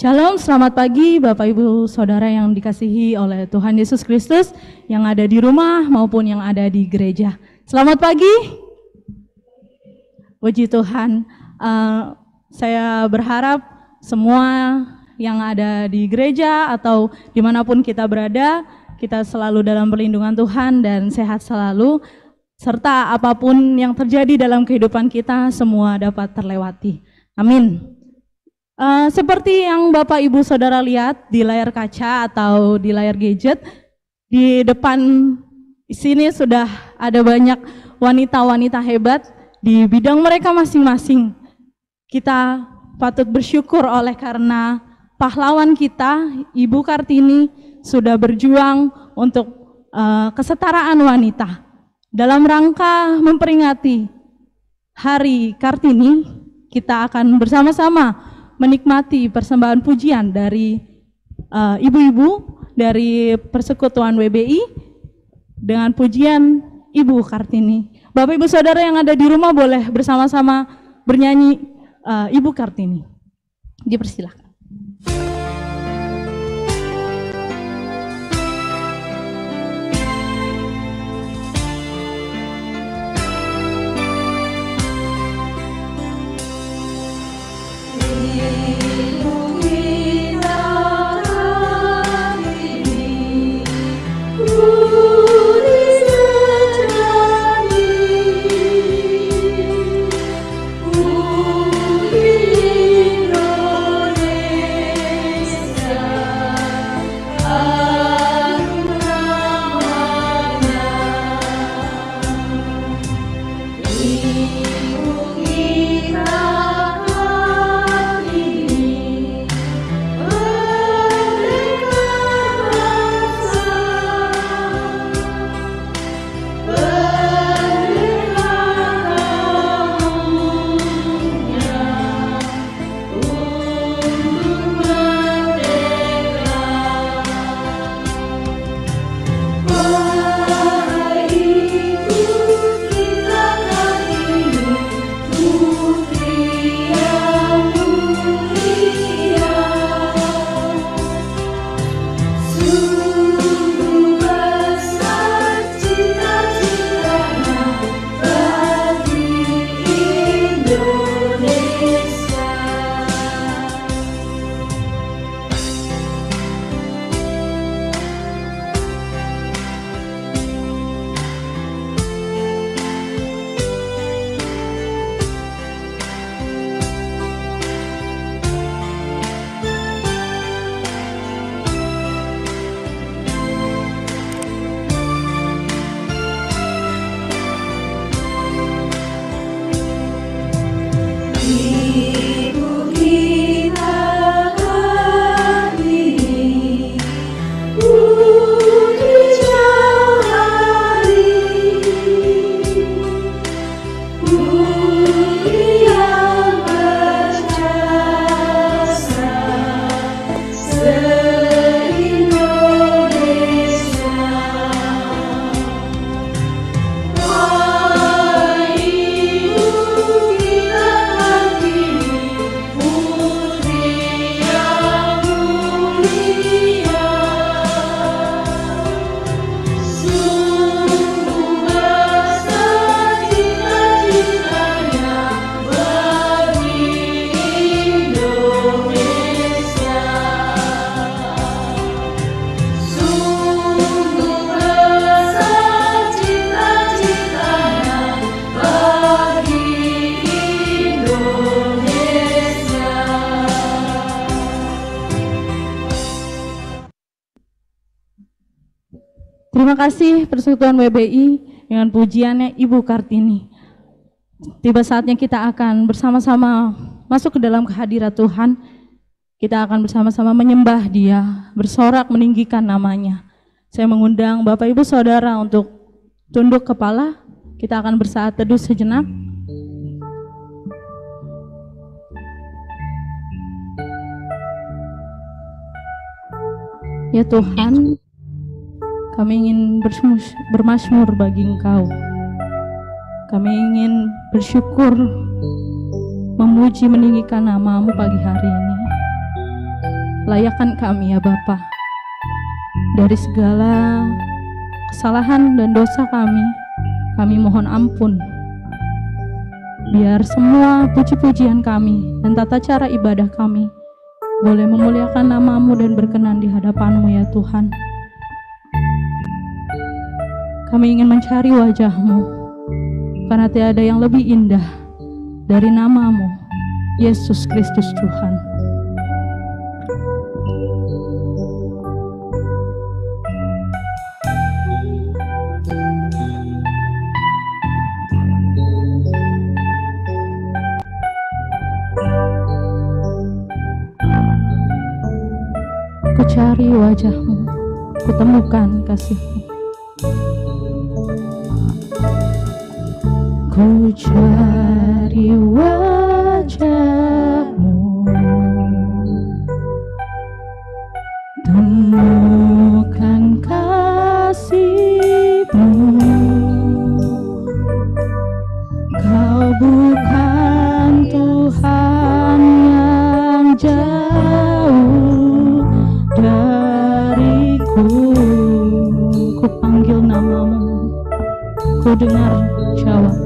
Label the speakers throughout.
Speaker 1: Shalom, selamat pagi Bapak Ibu Saudara yang dikasihi oleh Tuhan Yesus Kristus, yang ada di rumah maupun yang ada di gereja. Selamat pagi. Puji Tuhan, saya berharap semua yang ada di gereja atau dimanapun kita berada, kita selalu dalam perlindungan Tuhan dan sehat selalu. serta apapun yang terjadi dalam kehidupan kita semua dapat terlewati. Amin. Seperti yang Bapak Ibu Saudara lihat di layar kaca atau di layar gadget, di depan sini sudah ada banyak wanita-wanita hebat di bidang mereka masing-masing. Kita patut bersyukur oleh karena pahlawan kita, Ibu Kartini, sudah berjuang untuk kesetaraan wanita. Dalam rangka memperingati Hari Kartini, kita akan bersama-sama menikmati persembahan pujian dari ibu-ibu dari Persekutuan WBI dengan pujian Ibu Kartini. Bapak Ibu Saudara yang ada di rumah boleh bersama-sama bernyanyi Ibu Kartini. Dipersilakan. Terima kasih Persekutuan WBI dengan pujiannya Ibu Kartini. Tiba saatnya kita akan bersama-sama masuk ke dalam kehadirat Tuhan. Kita akan bersama-sama menyembah Dia, bersorak meninggikan namanya. Saya mengundang Bapak Ibu Saudara untuk tunduk kepala. Kita akan bersaat teduh sejenak. Ya Tuhan, kami ingin bermazmur bagi Engkau. Kami ingin bersyukur, memuji, meninggikan nama-Mu pagi hari ini. Layakkan kami ya Bapa, dari segala kesalahan dan dosa kami mohon ampun. Biar semua puji-pujian kami dan tata cara ibadah kami boleh memuliakan nama-Mu dan berkenan di hadapan-Mu ya Tuhan. Kami ingin mencari wajah-Mu, karena tiada yang lebih indah dari namamu, Yesus Kristus Tuhan. Ku cari wajahmu, ku temukan kasihmu. Ku cari wajahmu, temukan kasihmu. Kau bukan Tuhan yang jauh dariku. Ku panggil namamu, ku dengar jawabmu.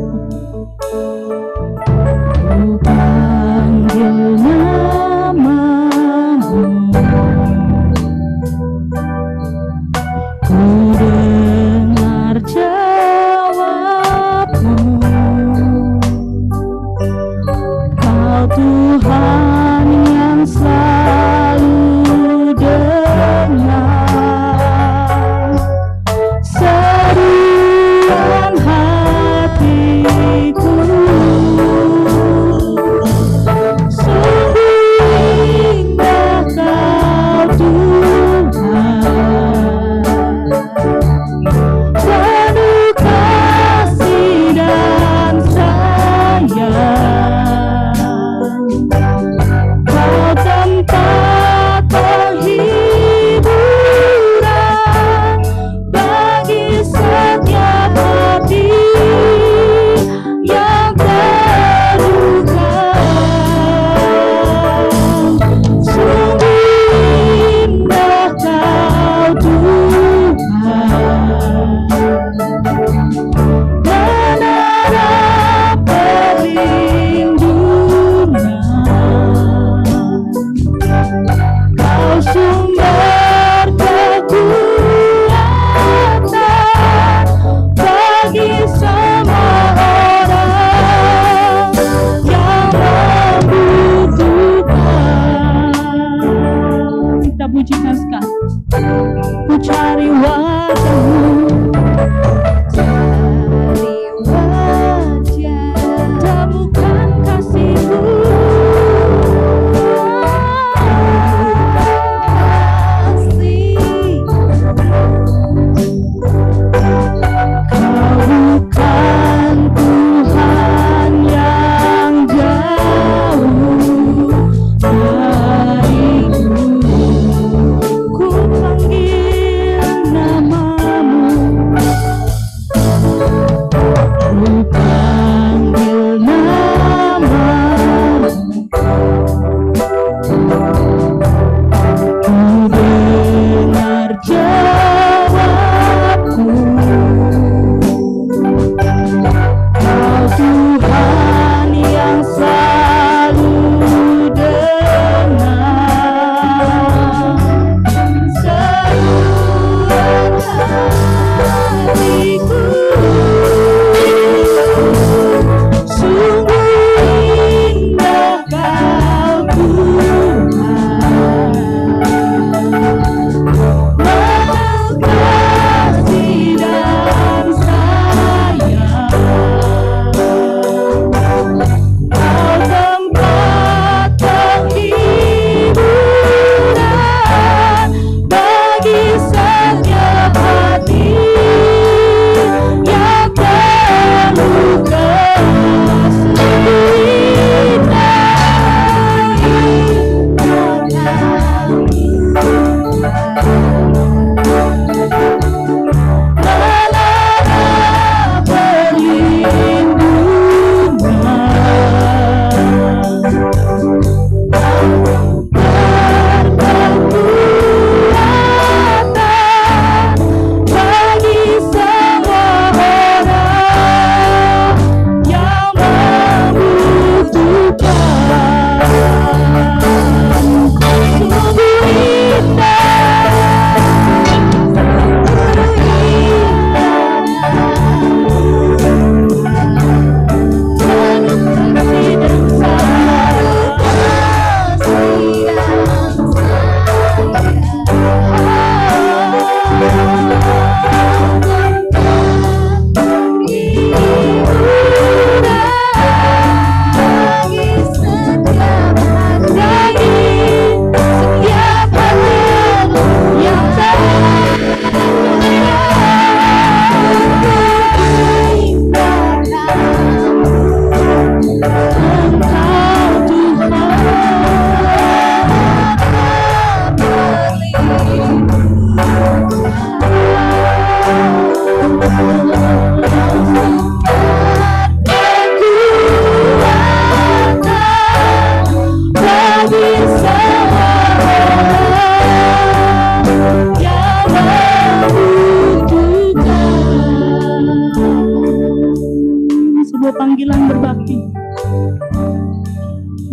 Speaker 1: Ku panggil namamu, ku dengar jawabmu. Kau Tuhan yang selalu dengar seruan hati.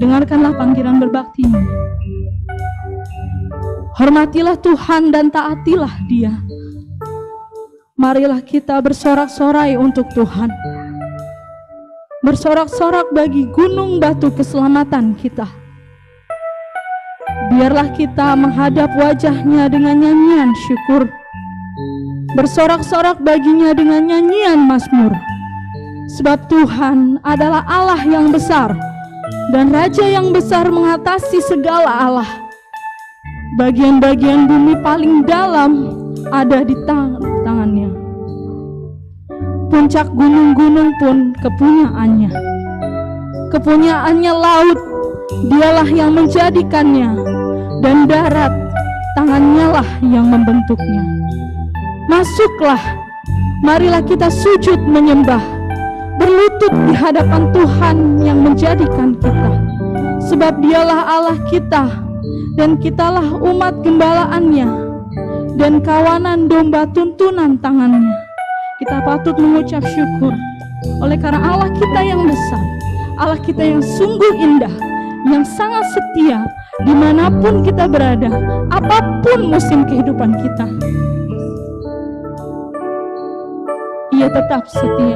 Speaker 1: dengarkanlah panggilan berbaktimu. Hormatilah Tuhan dan taatilah Dia. Marilah kita bersorak-sorai untuk Tuhan. Bersorak-sorak bagi gunung batu keselamatan kita. Biarlah kita menghadap wajah-Nya dengan nyanyian syukur. Bersorak-sorak baginya dengan nyanyian mazmur. Sebab Tuhan adalah Allah yang besar, dan Raja yang besar mengatasi segala Allah. Bagian-bagian bumi paling dalam ada di tangan-Nya. Puncak gunung-gunung pun kepunyaannya. Kepunyaannya laut, Dialah yang menjadikannya, dan darat, tangannya lah yang membentuknya. Masuklah, marilah kita sujud menyembah, berlutut di hadapan Tuhan yang menjadikan kita. Sebab Dialah Allah kita, dan kitalah umat gembalaannya, dan kawanan domba tuntunan tangannya. Kita patut mengucap syukur oleh karena Allah kita yang besar, Allah kita yang sungguh indah, yang sangat setia dimanapun kita berada, apapun musim kehidupan kita. Ia tetap setia.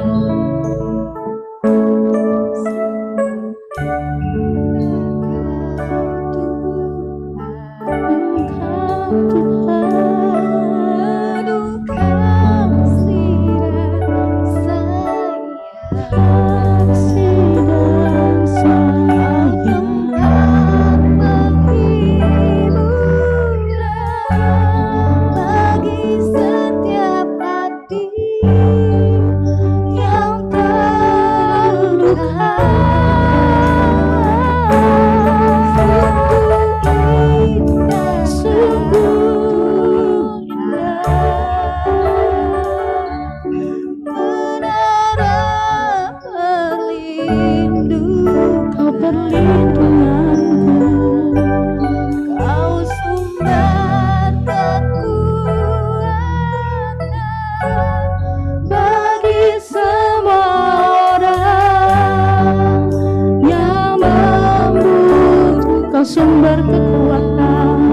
Speaker 1: Sumber kekuatan,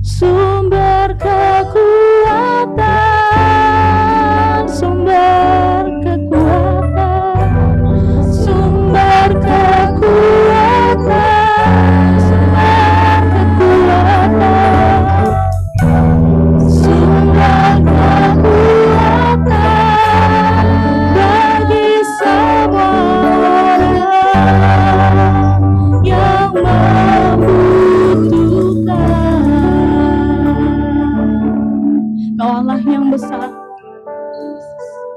Speaker 1: sumber kekuatan, sumber kekuatan, sumber kekuatan, sumber kekuatan, sumber kekuatan bagi semua yang membutuhkan. Kau Allah yang besar,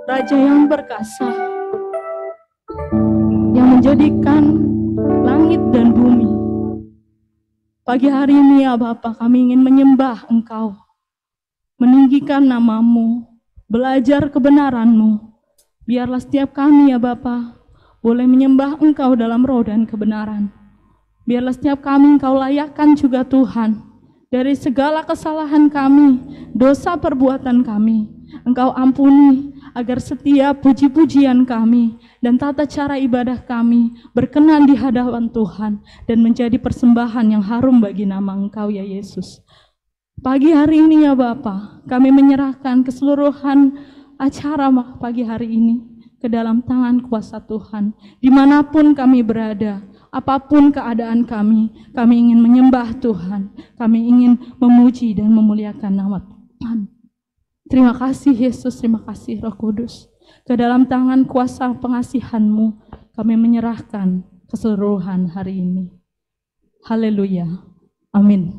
Speaker 1: Raja yang perkasa, yang menjadikan langit dan bumi. Pagi hari ini ya Bapa, kami ingin menyembah Engkau, meninggikan nama-Mu, belajar kebenaran-Mu. Biarlah setiap kami ya Bapa boleh menyembah Engkau dalam roh dan kebenaran. Biarlah setiap kami Engkau layakkan juga Tuhan, dari segala kesalahan kami, dosa perbuatan kami, Engkau ampuni, agar setiap puji-pujian kami dan tata cara ibadah kami berkenan di hadapan Tuhan dan menjadi persembahan yang harum bagi nama Engkau ya Yesus. Pagi hari ini ya Bapa, kami menyerahkan keseluruhan acara pagi hari ini ke dalam tangan kuasa Tuhan. Dimanapun kami berada, apapun keadaan kami ingin menyembah Tuhan, kami ingin memuji dan memuliakan nama Tuhan. Terima kasih Yesus, terima kasih Roh Kudus. Ke dalam tangan kuasa pengasihan-Mu kami menyerahkan keseluruhan hari ini. Haleluya, amin.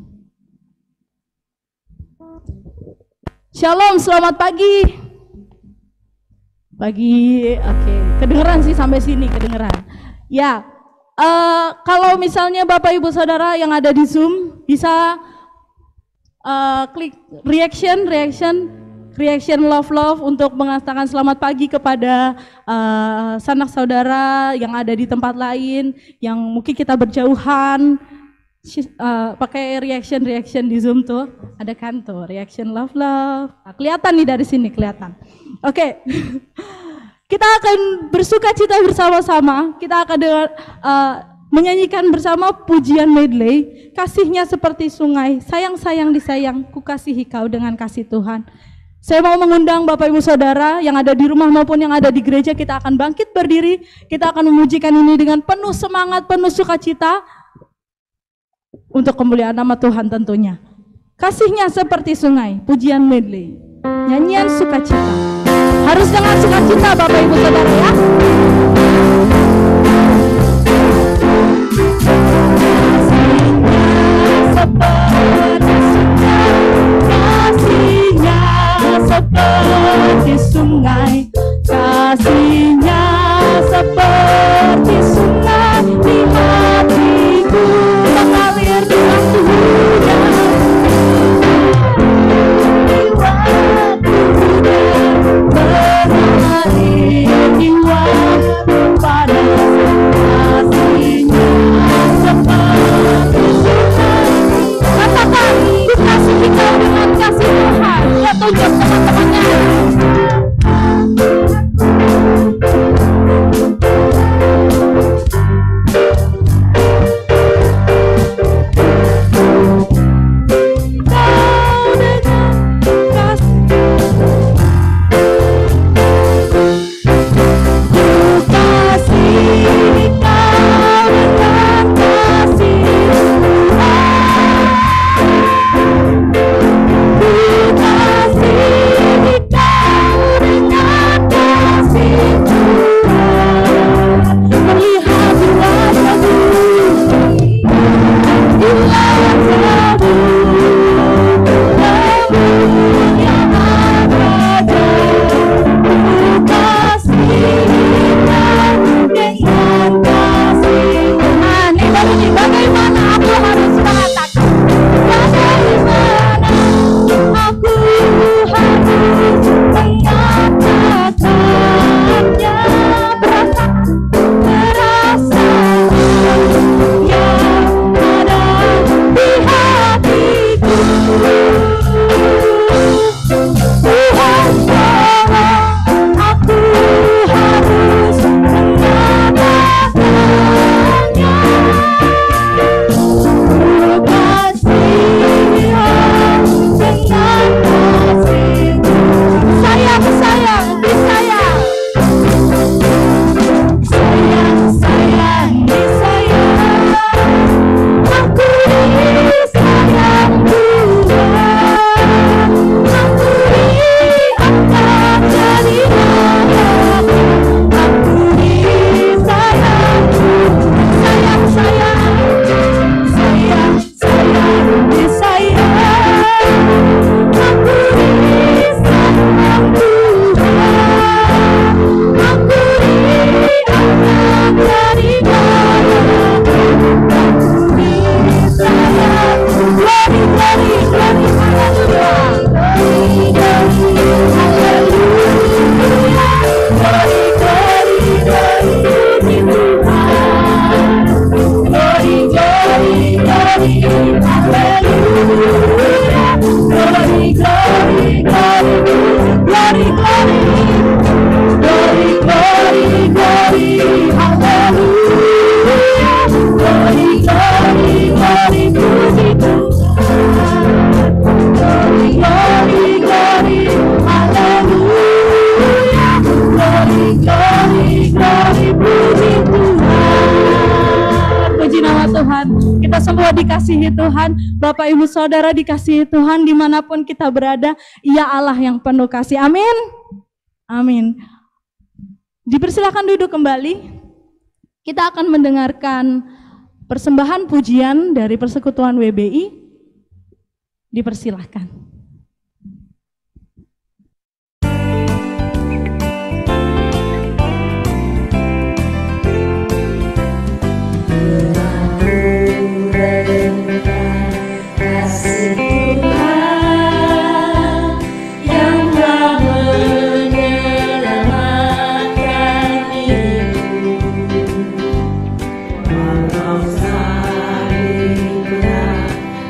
Speaker 1: Shalom, selamat pagi. Oke, kedengeran sih sampai sini, kedengeran. Ya, kalau misalnya Bapak Ibu Saudara yang ada di Zoom bisa klik reaction love untuk mengatakan selamat pagi kepada sanak saudara yang ada di tempat lain, yang mungkin kita berjauhan. Pakai reaction di Zoom tuh, ada kan tuh reaction love. Nah, kelihatan nih dari sini, kelihatan. Oke. Kita akan bersuka cita bersama-sama, kita akan menyanyikan bersama pujian medley, kasihnya seperti sungai, sayang-sayang disayang, ku kasihi kau dengan kasih Tuhan. Saya mau mengundang Bapak Ibu Saudara yang ada di rumah maupun yang ada di gereja, kita akan bangkit berdiri, kita akan memujikan ini dengan penuh semangat, penuh sukacita, untuk kemuliaan nama Tuhan tentunya. Kasihnya seperti sungai, pujian medley, nyanyian sukacita. Harus dengan sukacita Bapak Ibu Saudara ya. Kasihnya seperti sungai, kasihnya seperti sungai di hatiku, mengalir dengan hujan. Tunjuk teman-temannya. Kita semua dikasihi Tuhan, Bapak Ibu Saudara dikasihi Tuhan dimanapun kita berada, Ia Allah yang penuh kasih. Amin. Amin. Dipersilakan duduk kembali. Kita akan mendengarkan persembahan pujian dari Persekutuan WBI. Dipersilahkan.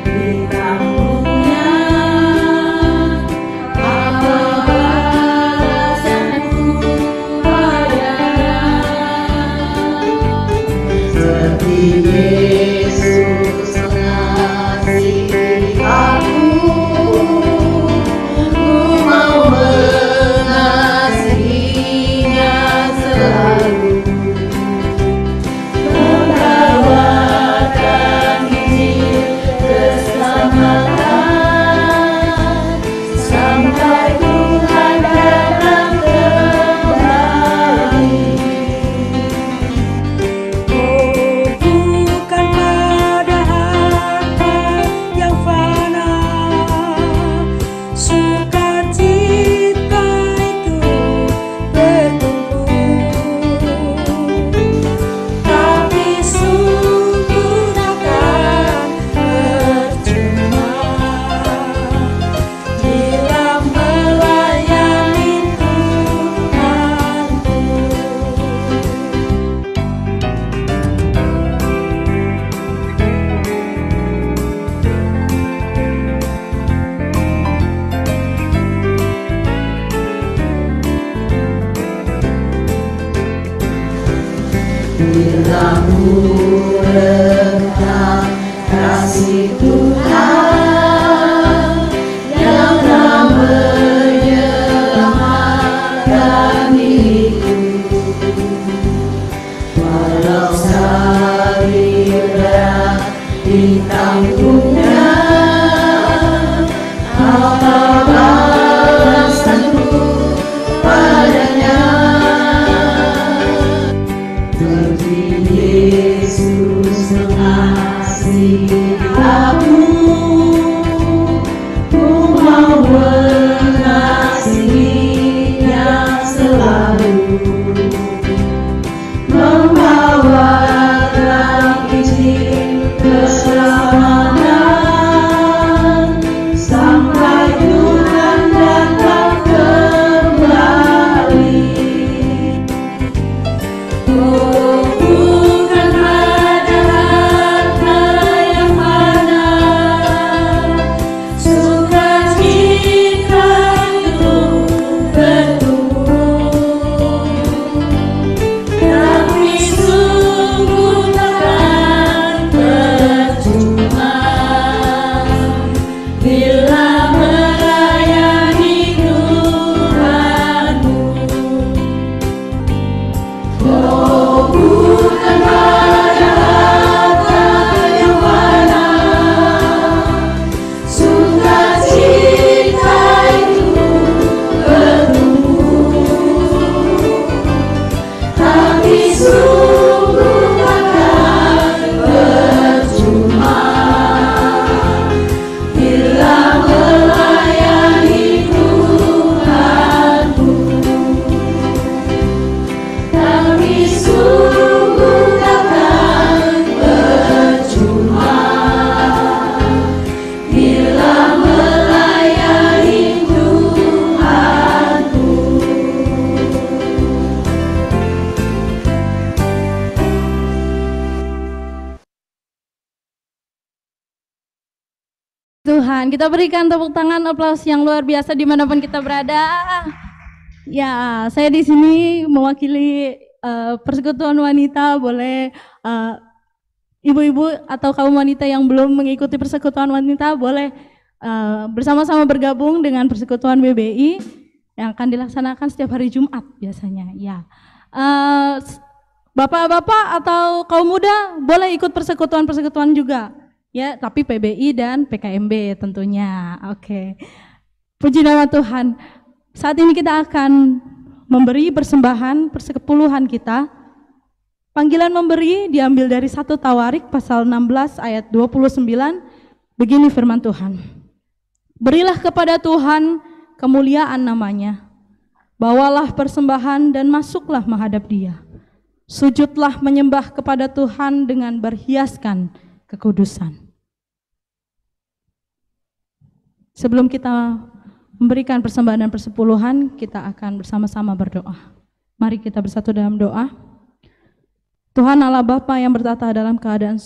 Speaker 2: Di kampungnya Yesus mengasihi aku, ku mau mengasihinya selalu, membawakan Injil keselamatan sampai Tuhan datang kembali.
Speaker 3: Bukan pada harta yang fana, sukacita itu bertumbuh, tapi sungguh takkan percuma bila melayani Tuhanku.
Speaker 2: Bila ku rekam kasih Tuhan yang telah menyelamatkan diriku, walau salib berat ditanggungnya, apa balasanku padanya? Seperti Yesus mengasihi aku, ku mau mengasihinya selalu, membawakan Injil keselamatan sampai Tuhan datang kembali. Bukan pada harta yang mana, sukacita itu bertumbuh, tapi sungguh takkan percuma bila melayani Tuhanmu. Oh, bukan pada harta yang mana, sukacita itu bertumbuh, tapi sungguh takkan percuma bila melayani Tuhanku. Tapi sungguh takkan percuma bila melayani Tuhanku.
Speaker 1: Tuhan, kita berikan tepuk tangan aplaus yang luar biasa dimanapun kita berada. Ya, saya di sini mewakili Persekutuan Wanita. Boleh ibu-ibu atau kaum wanita yang belum mengikuti Persekutuan Wanita boleh bersama-sama bergabung dengan Persekutuan BBI yang akan dilaksanakan setiap hari Jumat biasanya. Ya, bapak-bapak atau kaum muda boleh ikut persekutuan-persekutuan juga. Ya, tapi PBI dan PKMB tentunya. Oke. Puji nama Tuhan. Saat ini kita akan memberi persembahan persepuluhan kita. Panggilan memberi diambil dari 1 Tawarik pasal 16 ayat 29. Begini firman Tuhan. Berilah kepada Tuhan kemuliaan namanya. Bawalah persembahan dan masuklah menghadap Dia. Sujudlah menyembah kepada Tuhan dengan berhiaskan kekudusan. Sebelum kita memberikan persembahan dan persepuluhan, kita akan bersama-sama berdoa. Mari kita bersatu dalam doa. Tuhan Allah Bapa yang bertata dalam keadaan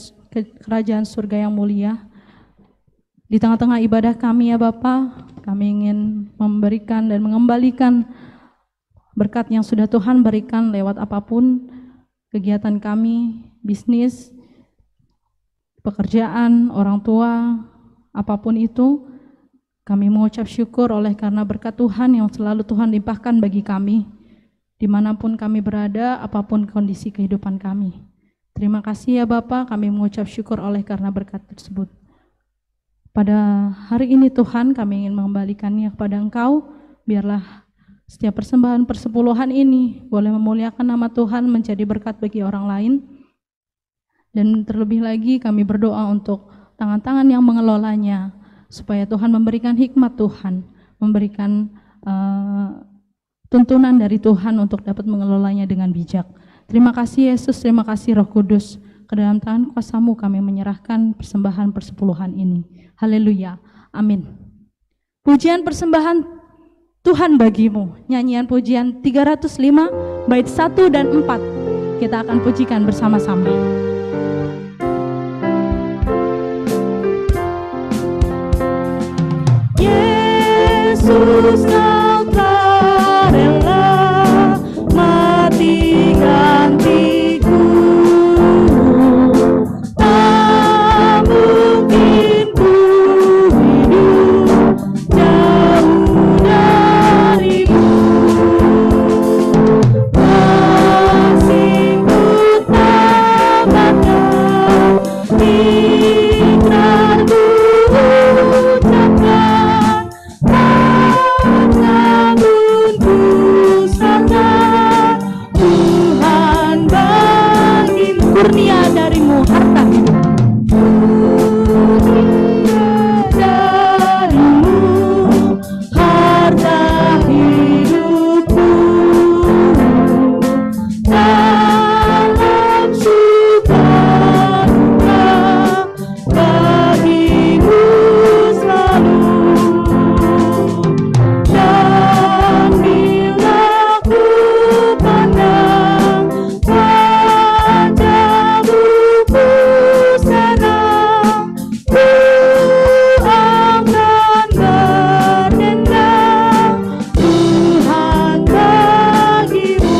Speaker 1: kerajaan surga yang mulia, di tengah-tengah ibadah kami ya Bapa, kami ingin memberikan dan mengembalikan berkat yang sudah Tuhan berikan lewat apapun kegiatan kami, bisnis, pekerjaan, orang tua, apapun itu, kami mengucap syukur oleh karena berkat Tuhan yang selalu Tuhan limpahkan bagi kami, dimanapun kami berada, apapun kondisi kehidupan kami. Terima kasih ya Bapak, kami mengucap syukur oleh karena berkat tersebut. Pada hari ini Tuhan, kami ingin mengembalikannya kepada Engkau, biarlah setiap persembahan persepuluhan ini boleh memuliakan nama Tuhan, menjadi berkat bagi orang lain. Dan terlebih lagi kami berdoa untuk tangan-tangan yang mengelolanya, supaya Tuhan memberikan hikmat Tuhan, memberikan tuntunan dari Tuhan untuk dapat mengelolanya dengan bijak. Terima kasih Yesus, terima kasih Roh Kudus. Ke dalam tangan kuasa-Mu kami menyerahkan persembahan persepuluhan ini. Haleluya, amin. Pujian persembahan Tuhan bagimu, nyanyian pujian 305 bait 1 dan 4. Kita akan pujikan bersama-sama. Yesus, Kau telah rela mati gantiku. Tak mungkin ku hidup jauh darimu. Masih ku tambahkan ikrarku ucapkan, namun ku sangat Tuhan bagimu. Kurnia darimu harta hidup, kurnia darimu harta hidupku. Dalam suka duka bagimu selalu. Dan bila ku pandang wajah-Mu, ku senang, ku akan berdendang Tuhan bagimu.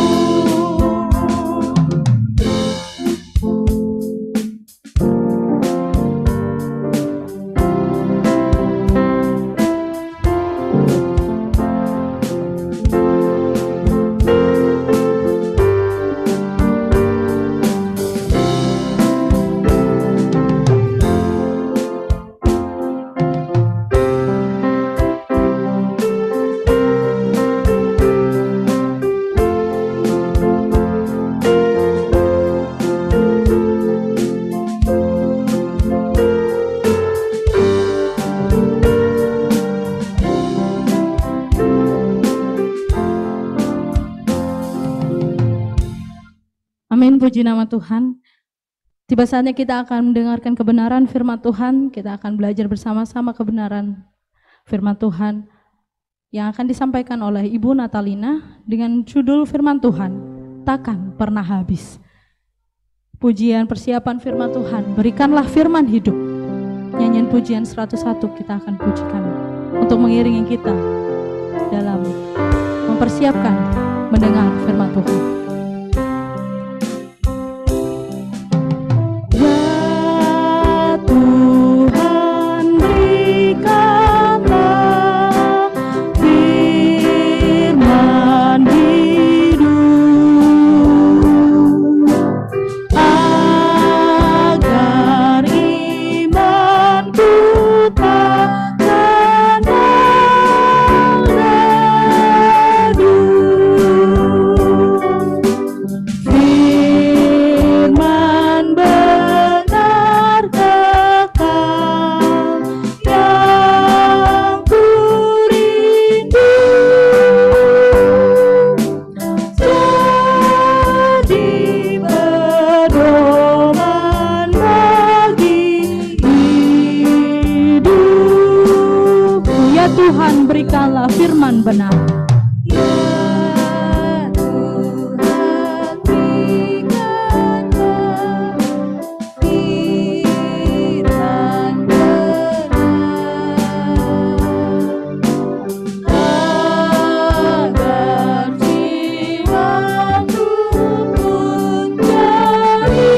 Speaker 1: Amin, puji nama Tuhan. Tiba saatnya kita akan mendengarkan kebenaran firman Tuhan. Kita akan belajar bersama-sama kebenaran firman Tuhan yang akan disampaikan oleh Ibu Natalina dengan judul firman Tuhan, takkan pernah habis. Pujian persiapan firman Tuhan, berikanlah firman hidup. Nyanyian pujian 101 kita akan pujikan untuk mengiringi kita dalam mempersiapkan mendengar firman Tuhan. Ya Tuhan, berikanlah firman hidup, agar imanku takkan redup. Firman benar kekal yang ku rindu, jadi pedoman bagi hidupku. Ya Tuhan, berikanlah firman benar. Ya Tuhan, berikanlah firman benar, agar jiwaku pun jadi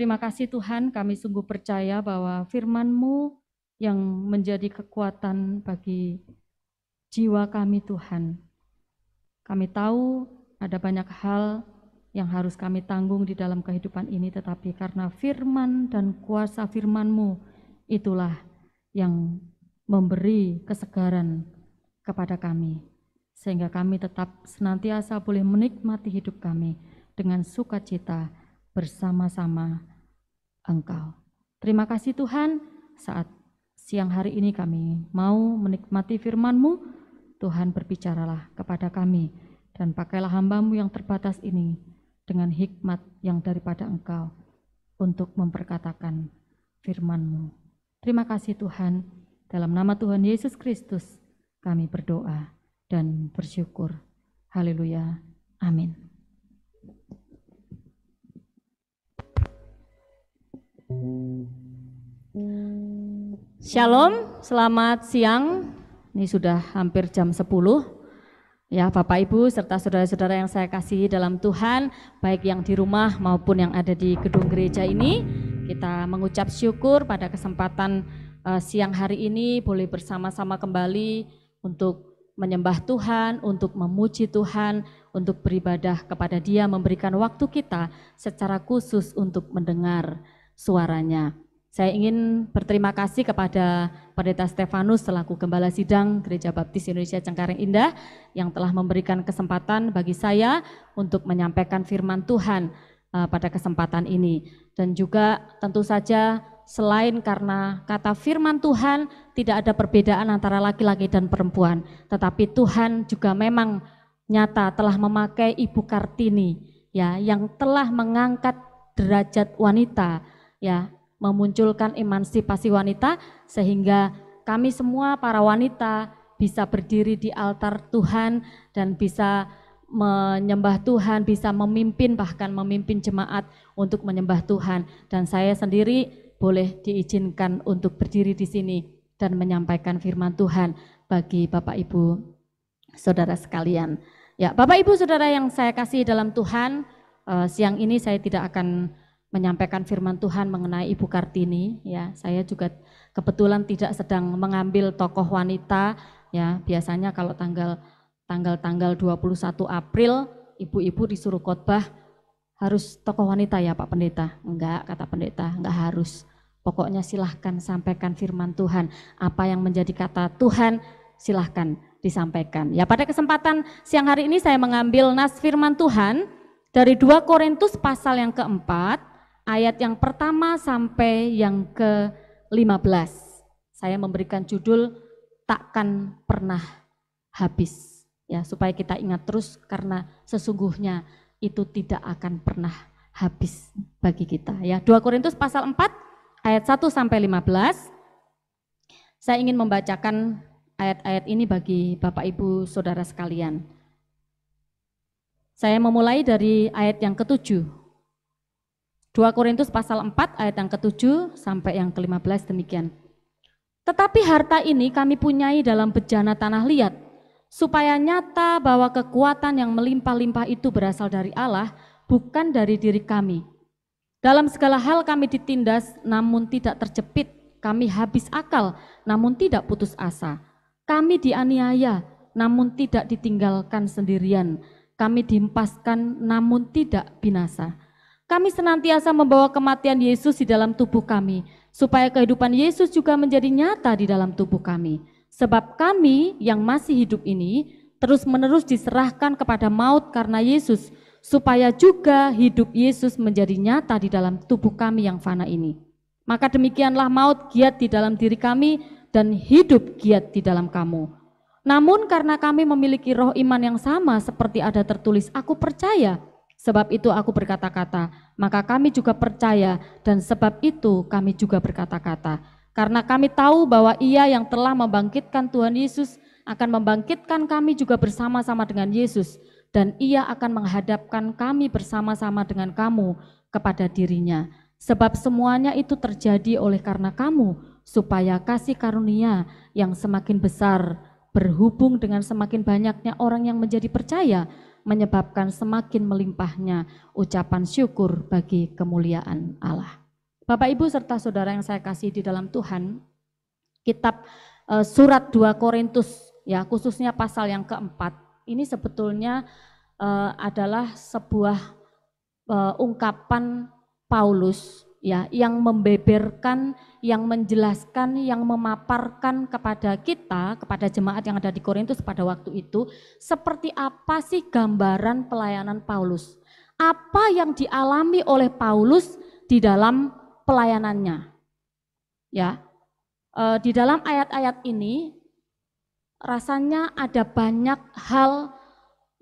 Speaker 4: Terima kasih Tuhan, kami sungguh percaya bahwa firman-Mu yang menjadi kekuatan bagi jiwa kami Tuhan. Kami tahu ada banyak hal yang harus kami tanggung di dalam kehidupan ini, tetapi karena firman dan kuasa firman-Mu itulah yang memberi kesegaran kepada kami, sehingga kami tetap senantiasa boleh menikmati hidup kami dengan sukacita bersama-sama Engkau. Terima kasih Tuhan, saat siang hari ini kami mau menikmati firman-Mu, Tuhan berbicaralah kepada kami, dan pakailah hamba-Mu yang terbatas ini dengan hikmat yang daripada Engkau untuk memperkatakan firman-Mu. Terima kasih Tuhan, dalam nama Tuhan Yesus Kristus kami berdoa dan bersyukur. Haleluya. Amin. Shalom, selamat siang. Ini sudah hampir jam 10. Ya, Bapak Ibu serta saudara-saudara yang saya kasihi dalam Tuhan, baik yang di rumah maupun yang ada di gedung gereja ini, kita mengucap syukur pada kesempatan siang hari ini boleh bersama-sama kembali untuk menyembah Tuhan, untuk memuji Tuhan, untuk beribadah kepada Dia, memberikan waktu kita secara khusus untuk mendengar suaranya. Saya ingin berterima kasih kepada Pendeta Stefanus selaku Gembala Sidang Gereja Baptis Indonesia Cengkareng Indah yang telah memberikan kesempatan bagi saya untuk menyampaikan firman Tuhan pada kesempatan ini. Dan juga tentu saja selain karena kata firman Tuhan tidak ada perbedaan antara laki-laki dan perempuan, tetapi Tuhan juga memang nyata telah memakai Ibu Kartini ya, yang telah mengangkat derajat wanita ya, memunculkan emansipasi wanita sehingga kami semua para wanita bisa berdiri di altar Tuhan dan bisa menyembah Tuhan, bisa memimpin, bahkan memimpin jemaat untuk menyembah Tuhan. Dan saya sendiri boleh diizinkan untuk berdiri di sini dan menyampaikan firman Tuhan bagi Bapak Ibu Saudara sekalian. Ya, Bapak Ibu Saudara yang saya kasih dalam Tuhan, siang ini saya tidak akan menyampaikan firman Tuhan mengenai Ibu Kartini ya. Saya juga kebetulan tidak sedang mengambil tokoh wanita ya. Biasanya kalau tanggal 21 April ibu-ibu disuruh khotbah harus tokoh wanita ya Pak Pendeta. Enggak, kata pendeta, enggak harus. Pokoknya silahkan sampaikan firman Tuhan. Apa yang menjadi kata Tuhan silahkan disampaikan. Ya, pada kesempatan siang hari ini saya mengambil nas firman Tuhan dari 2 Korintus pasal yang keempat, ayat yang pertama sampai yang ke-15. Saya memberikan judul takkan pernah habis. Ya, supaya kita ingat terus karena sesungguhnya itu tidak akan pernah habis bagi kita. Ya, 2 Korintus pasal 4 ayat 1 sampai 15. Saya ingin membacakan ayat-ayat ini bagi Bapak Ibu Saudara sekalian. Saya memulai dari ayat yang ke-7. 2 Korintus pasal 4 ayat yang ke-7 sampai yang ke-15 demikian. Tetapi harta ini kami punyai dalam bejana tanah liat, supaya nyata bahwa kekuatan yang melimpah-limpah itu berasal dari Allah, bukan dari diri kami. Dalam segala hal kami ditindas, namun tidak terjepit. Kami habis akal, namun tidak putus asa. Kami dianiaya, namun tidak ditinggalkan sendirian. Kami dihempaskan, namun tidak binasa. Kami senantiasa membawa kematian Yesus di dalam tubuh kami, supaya kehidupan Yesus juga menjadi nyata di dalam tubuh kami. Sebab kami yang masih hidup ini terus-menerus diserahkan kepada maut karena Yesus, supaya juga hidup Yesus menjadi nyata di dalam tubuh kami yang fana ini. Maka demikianlah maut giat di dalam diri kami dan hidup giat di dalam kamu. Namun karena kami memiliki roh iman yang sama seperti ada tertulis, aku percaya, sebab itu aku berkata-kata, maka kami juga percaya dan sebab itu kami juga berkata-kata. Karena kami tahu bahwa Ia yang telah membangkitkan Tuhan Yesus akan membangkitkan kami juga bersama-sama dengan Yesus, dan Ia akan menghadapkan kami bersama-sama dengan kamu kepada dirinya. Sebab semuanya itu terjadi oleh karena kamu, supaya kasih karunia yang semakin besar berhubung dengan semakin banyaknya orang yang menjadi percaya, menyebabkan semakin melimpahnya ucapan syukur bagi kemuliaan Allah. Bapak Ibu serta saudara yang saya kasih di dalam Tuhan, kitab surat 2 Korintus ya, khususnya pasal yang keempat, ini sebetulnya adalah sebuah ungkapan Paulus ya, yang membeberkan, yang menjelaskan, yang memaparkan kepada kita, kepada jemaat yang ada di Korintus pada waktu itu, seperti apa sih gambaran pelayanan Paulus. Apa yang dialami oleh Paulus di dalam pelayanannya. Ya, di dalam ayat-ayat ini rasanya ada banyak hal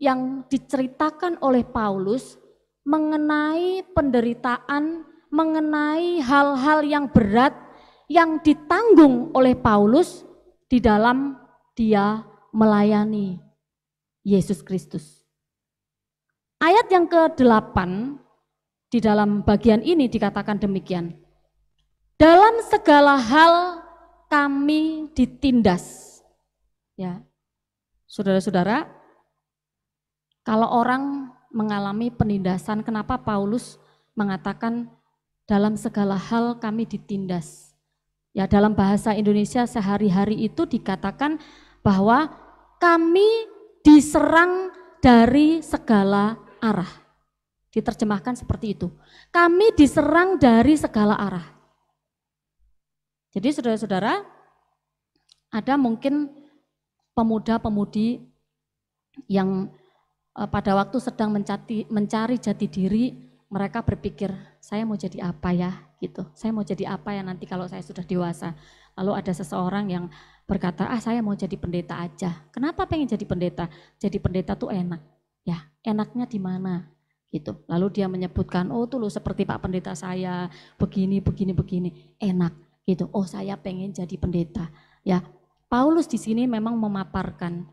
Speaker 4: yang diceritakan oleh Paulus mengenai penderitaan, mengenai hal-hal yang berat yang ditanggung oleh Paulus di dalam dia melayani Yesus Kristus. Ayat yang ke-8 di dalam bagian ini dikatakan demikian. Dalam segala hal kami ditindas. Ya, saudara-saudara, kalau orang mengalami penindasan, kenapa Paulus mengatakan dalam segala hal kami ditindas? Ya, dalam bahasa Indonesia sehari-hari itu dikatakan bahwa kami diserang dari segala arah. Diterjemahkan seperti itu. Kami diserang dari segala arah. Jadi saudara-saudara, ada mungkin pemuda-pemudi yang pada waktu sedang mencari jati diri, mereka berpikir, saya mau jadi apa ya gitu. Saya mau jadi apa ya nanti kalau saya sudah dewasa. Lalu ada seseorang yang berkata, saya mau jadi pendeta aja. Kenapa pengen jadi pendeta? Jadi pendeta tuh enak. Ya, enaknya di mana? Gitu. Lalu dia menyebutkan, oh tuh lo seperti Pak Pendeta saya, begini, enak gitu. Oh saya pengen jadi pendeta. Ya, Paulus di sini memang memaparkan,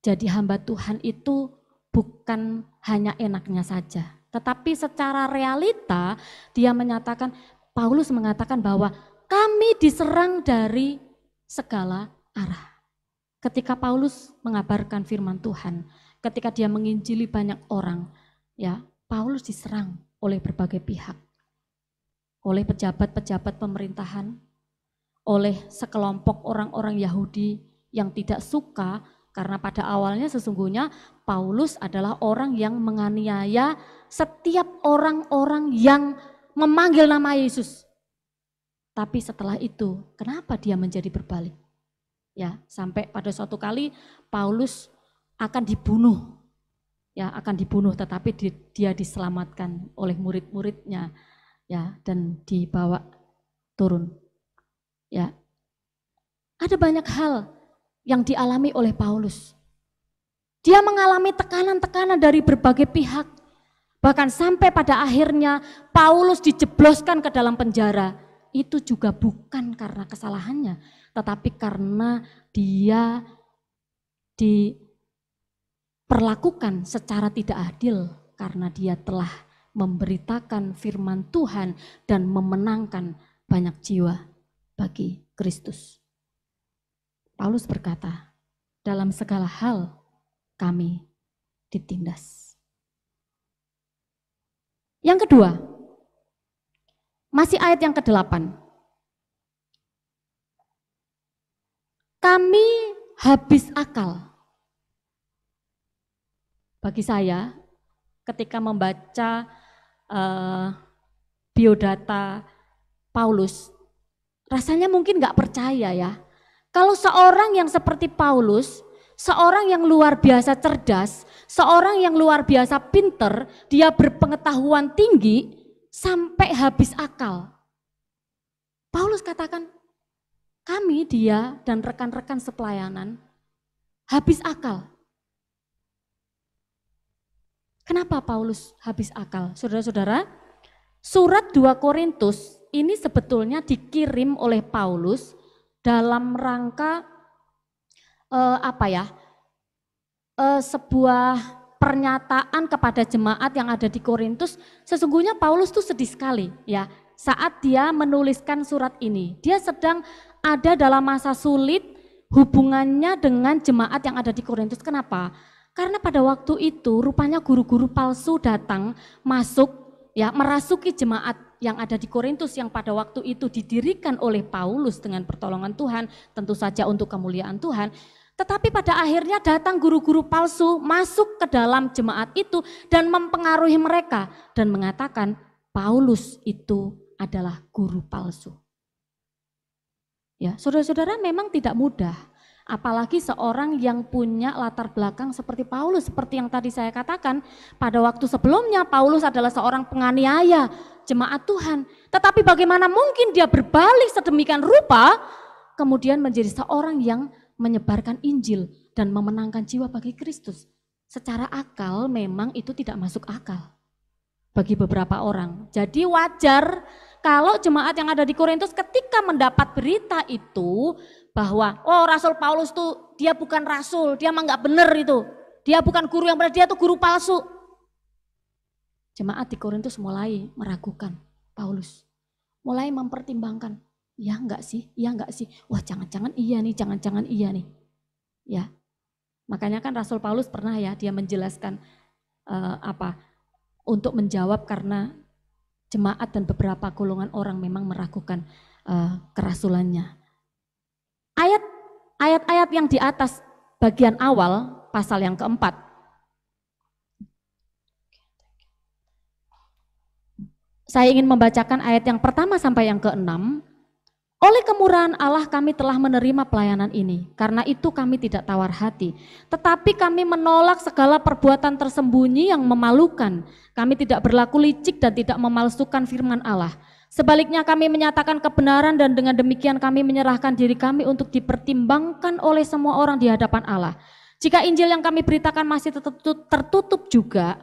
Speaker 4: jadi hamba Tuhan itu bukan hanya enaknya saja, tetapi secara realita dia menyatakan, Paulus mengatakan bahwa kami diserang dari segala arah. Ketika Paulus mengabarkan firman Tuhan, ketika dia menginjili banyak orang, ya Paulus diserang oleh berbagai pihak, oleh pejabat-pejabat pemerintahan, oleh sekelompok orang-orang Yahudi yang tidak suka. Karena pada awalnya sesungguhnya Paulus adalah orang yang menganiaya setiap orang-orang yang memanggil nama Yesus. Tapi setelah itu, kenapa dia menjadi berbalik? Ya, sampai pada suatu kali Paulus akan dibunuh. Ya, akan dibunuh, tetapi dia diselamatkan oleh murid-muridnya, ya, dan dibawa turun. Ya. Ada banyak hal yang dialami oleh Paulus. Dia mengalami tekanan-tekanan dari berbagai pihak. Bahkan sampai pada akhirnya Paulus dijebloskan ke dalam penjara. Itu juga bukan karena kesalahannya, tetapi karena dia diperlakukan secara tidak adil. Karena dia telah memberitakan firman Tuhan dan memenangkan banyak jiwa bagi Kristus. Paulus berkata, dalam segala hal kami ditindas. Yang kedua, masih ayat yang ke-8. Kami habis akal. Bagi saya, ketika membaca biodata Paulus, rasanya mungkin gak percaya ya. Kalau seorang yang seperti Paulus, seorang yang luar biasa cerdas, seorang yang luar biasa pinter, dia berpengetahuan tinggi sampai habis akal. Paulus katakan, kami, dia dan rekan-rekan sepelayanan habis akal. Kenapa Paulus habis akal? Saudara-saudara, surat 2 Korintus ini sebetulnya dikirim oleh Paulus dalam rangka sebuah pernyataan kepada jemaat yang ada di Korintus. Sesungguhnya Paulus tuh sedih sekali ya saat dia menuliskan surat ini. Dia sedang ada dalam masa sulit hubungannya dengan jemaat yang ada di Korintus. Kenapa? Karena pada waktu itu rupanya guru-guru palsu datang masuk ya merasuki jemaat yang ada di Korintus yang pada waktu itu didirikan oleh Paulus dengan pertolongan Tuhan, tentu saja untuk kemuliaan Tuhan. Tetapi pada akhirnya datang guru-guru palsu masuk ke dalam jemaat itu dan mempengaruhi mereka dan mengatakan Paulus itu adalah guru palsu. Ya, saudara-saudara, memang tidak mudah, apalagi seorang yang punya latar belakang seperti Paulus, seperti yang tadi saya katakan, pada waktu sebelumnya Paulus adalah seorang penganiaya jemaat Tuhan. Tetapi bagaimana mungkin dia berbalik sedemikian rupa, kemudian menjadi seorang yang menyebarkan Injil dan memenangkan jiwa bagi Kristus. Secara akal memang itu tidak masuk akal bagi beberapa orang. Jadi wajar kalau jemaat yang ada di Korintus ketika mendapat berita itu bahwa oh Rasul Paulus tuh dia bukan rasul, dia mah nggak benar itu. Dia bukan guru yang benar, dia tuh guru palsu. Jemaat di Korintus mulai meragukan Paulus. Mulai mempertimbangkan, ya enggak sih, iya enggak sih. Wah jangan-jangan iya nih, jangan-jangan iya nih. Ya, makanya kan Rasul Paulus pernah ya dia menjelaskan untuk menjawab karena jemaat dan beberapa golongan orang memang meragukan kerasulannya. Ayat-ayat yang di atas bagian awal pasal yang keempat. Saya ingin membacakan ayat yang pertama sampai yang keenam. Oleh kemurahan Allah kami telah menerima pelayanan ini, karena itu kami tidak tawar hati. Tetapi kami menolak segala perbuatan tersembunyi yang memalukan. Kami tidak berlaku licik dan tidak memalsukan firman Allah. Sebaliknya kami menyatakan kebenaran dan dengan demikian kami menyerahkan diri kami untuk dipertimbangkan oleh semua orang di hadapan Allah. Jika Injil yang kami beritakan masih tertutup juga,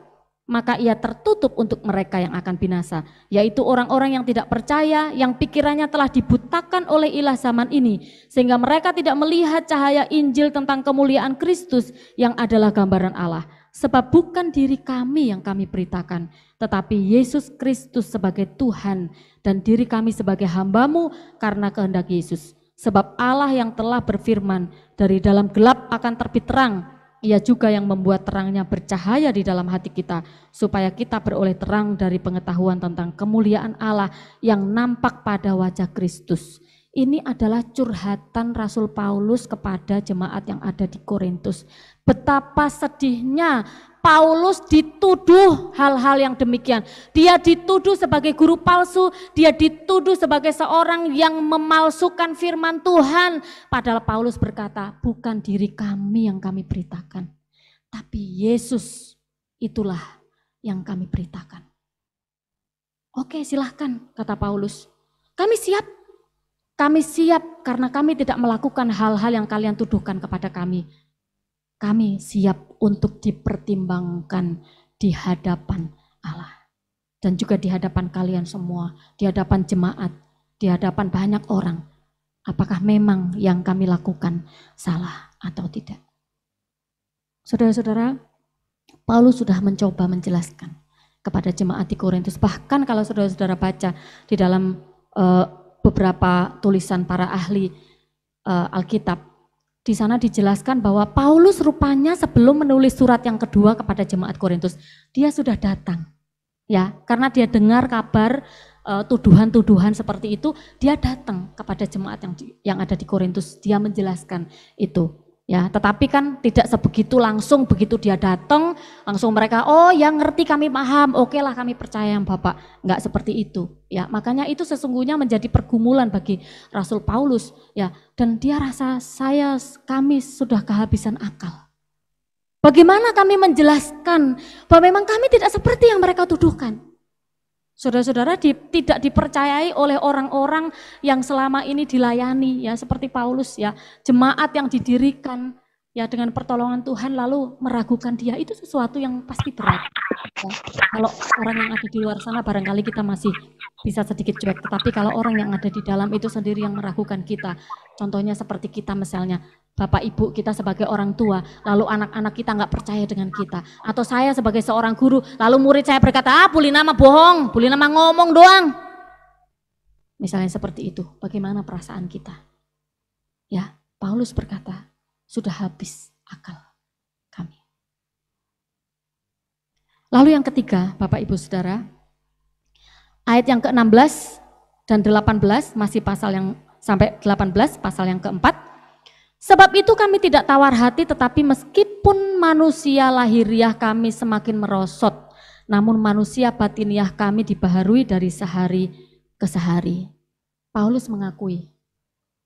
Speaker 4: maka ia tertutup untuk mereka yang akan binasa, yaitu orang-orang yang tidak percaya, yang pikirannya telah dibutakan oleh ilah zaman ini, sehingga mereka tidak melihat cahaya Injil tentang kemuliaan Kristus yang adalah gambaran Allah. Sebab bukan diri kami yang kami beritakan, tetapi Yesus Kristus sebagai Tuhan dan diri kami sebagai hamba-Mu karena kehendak Yesus. Sebab Allah yang telah berfirman, dari dalam gelap akan terbit terang, Ia juga yang membuat terangnya bercahaya di dalam hati kita, supaya kita beroleh terang dari pengetahuan tentang kemuliaan Allah yang nampak pada wajah Kristus. Ini adalah curhatan Rasul Paulus kepada jemaat yang ada di Korintus. Betapa sedihnya Paulus dituduh hal-hal yang demikian. Dia dituduh sebagai guru palsu, dia dituduh sebagai seorang yang memalsukan firman Tuhan. Padahal Paulus berkata, bukan diri kami yang kami beritakan, tapi Yesus itulah yang kami beritakan. Oke, silahkan, kata Paulus. Kami siap karena kami tidak melakukan hal-hal yang kalian tuduhkan kepada kami. Kami siap untuk dipertimbangkan di hadapan Allah. Dan juga di hadapan kalian semua, di hadapan jemaat, di hadapan banyak orang. Apakah memang yang kami lakukan salah atau tidak? Saudara-saudara, Paulus sudah mencoba menjelaskan kepada jemaat di Korintus. Bahkan kalau saudara-saudara baca di dalam beberapa tulisan para ahli Alkitab, di sana dijelaskan bahwa Paulus rupanya sebelum menulis surat yang kedua kepada jemaat Korintus, dia sudah datang. Ya, karena dia dengar kabar tuduhan-tuduhan seperti itu, dia datang kepada jemaat yang ada di Korintus, dia menjelaskan itu. Ya, tetapi kan tidak sebegitu langsung, begitu dia datang langsung mereka oh yang ngerti kami paham, oke lah kami percaya yang Bapak. Enggak seperti itu. Ya, makanya itu sesungguhnya menjadi pergumulan bagi Rasul Paulus, ya, dan dia rasa kami sudah kehabisan akal. Bagaimana kami menjelaskan bahwa memang kami tidak seperti yang mereka tuduhkan? Saudara-saudara tidak dipercayai oleh orang-orang yang selama ini dilayani, ya seperti Paulus, ya jemaat yang didirikan ya dengan pertolongan Tuhan lalu meragukan dia, itu sesuatu yang pasti berat. Ya, kalau orang yang ada di luar sana barangkali kita masih bisa sedikit cuek, tetapi kalau orang yang ada di dalam itu sendiri yang meragukan kita, contohnya seperti kita misalnya, Bapak Ibu kita sebagai orang tua, lalu anak-anak kita nggak percaya dengan kita. Atau saya sebagai seorang guru, lalu murid saya berkata, Bu Lina mah bohong, Bu Lina mah ngomong doang. Misalnya seperti itu, bagaimana perasaan kita? Ya, Paulus berkata, sudah habis akal kami. Lalu yang ketiga, Bapak Ibu Saudara, ayat yang ke-16 dan 18, masih pasal yang sampai 18, pasal yang keempat. Sebab itu kami tidak tawar hati, tetapi meskipun manusia lahiriah kami semakin merosot, namun manusia batiniah kami dibaharui dari sehari ke sehari. Paulus mengakui,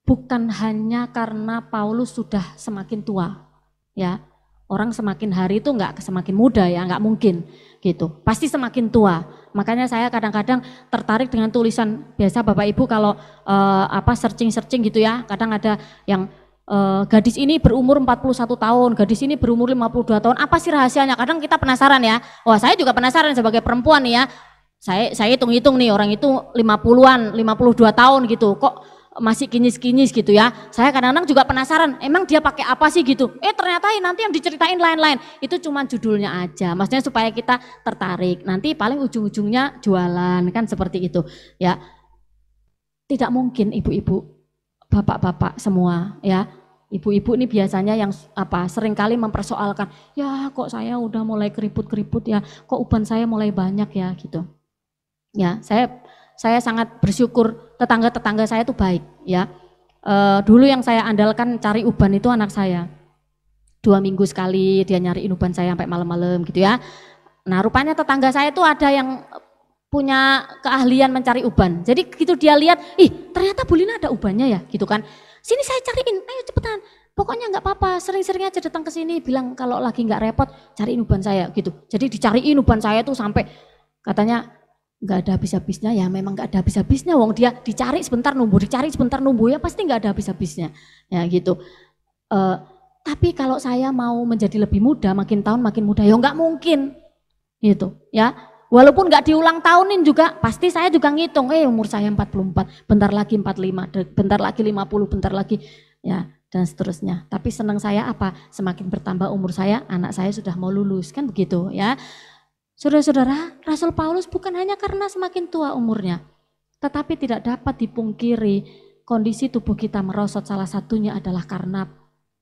Speaker 4: bukan hanya karena Paulus sudah semakin tua, ya. Orang semakin hari itu enggak semakin muda ya, enggak mungkin gitu. Pasti semakin tua. Makanya saya kadang-kadang tertarik dengan tulisan biasa Bapak Ibu kalau searching gitu ya. Kadang ada yang gadis ini berumur 41 tahun, gadis ini berumur 52 tahun. Apa sih rahasianya? Kadang kita penasaran ya. Wah, saya juga penasaran sebagai perempuan nih ya. Saya hitung-hitung nih, orang itu 50-an, 52 tahun gitu. Kok masih kinyis-kinyis gitu ya. Saya kadang-kadang juga penasaran, emang dia pakai apa sih gitu. Ternyata nanti yang diceritain lain-lain. Itu cuma judulnya aja. Maksudnya supaya kita tertarik. Nanti paling ujung-ujungnya jualan, kan seperti itu. Ya. Tidak mungkin ibu-ibu, bapak-bapak semua ya. Ibu-ibu ini biasanya yang seringkali mempersoalkan, ya kok saya udah mulai keriput-keriput ya, kok uban saya mulai banyak ya gitu. Ya, saya sangat bersyukur tetangga-tetangga saya itu baik ya. Dulu yang saya andalkan cari uban itu anak saya. 2 minggu sekali dia nyariin uban saya sampai malam-malam gitu ya. Nah rupanya tetangga saya itu ada yang punya keahlian mencari uban. Jadi gitu dia lihat, ternyata Bu Lina ada ubannya ya gitu kan. Sini saya cariin, ayo cepetan. Pokoknya nggak apa-apa, sering-sering aja datang ke sini bilang kalau lagi nggak repot cariin uban saya gitu. Jadi dicariin uban saya tuh sampai katanya nggak ada habis-habisnya ya, memang nggak ada habis-habisnya. Wong dia dicari sebentar numbuh, ya pasti nggak ada habis-habisnya ya gitu. Tapi kalau saya mau menjadi lebih muda, makin tahun makin muda, ya nggak mungkin gitu ya. Walaupun nggak diulang tahunin juga, pasti saya juga ngitung, umur saya 44, bentar lagi 45, bentar lagi 50, bentar lagi ya dan seterusnya. Tapi senang saya apa? Semakin bertambah umur saya, anak saya sudah mau lulus, kan begitu ya. Saudara-saudara, Rasul Paulus bukan hanya karena semakin tua umurnya, tetapi tidak dapat dipungkiri kondisi tubuh kita merosot, salah satunya adalah karena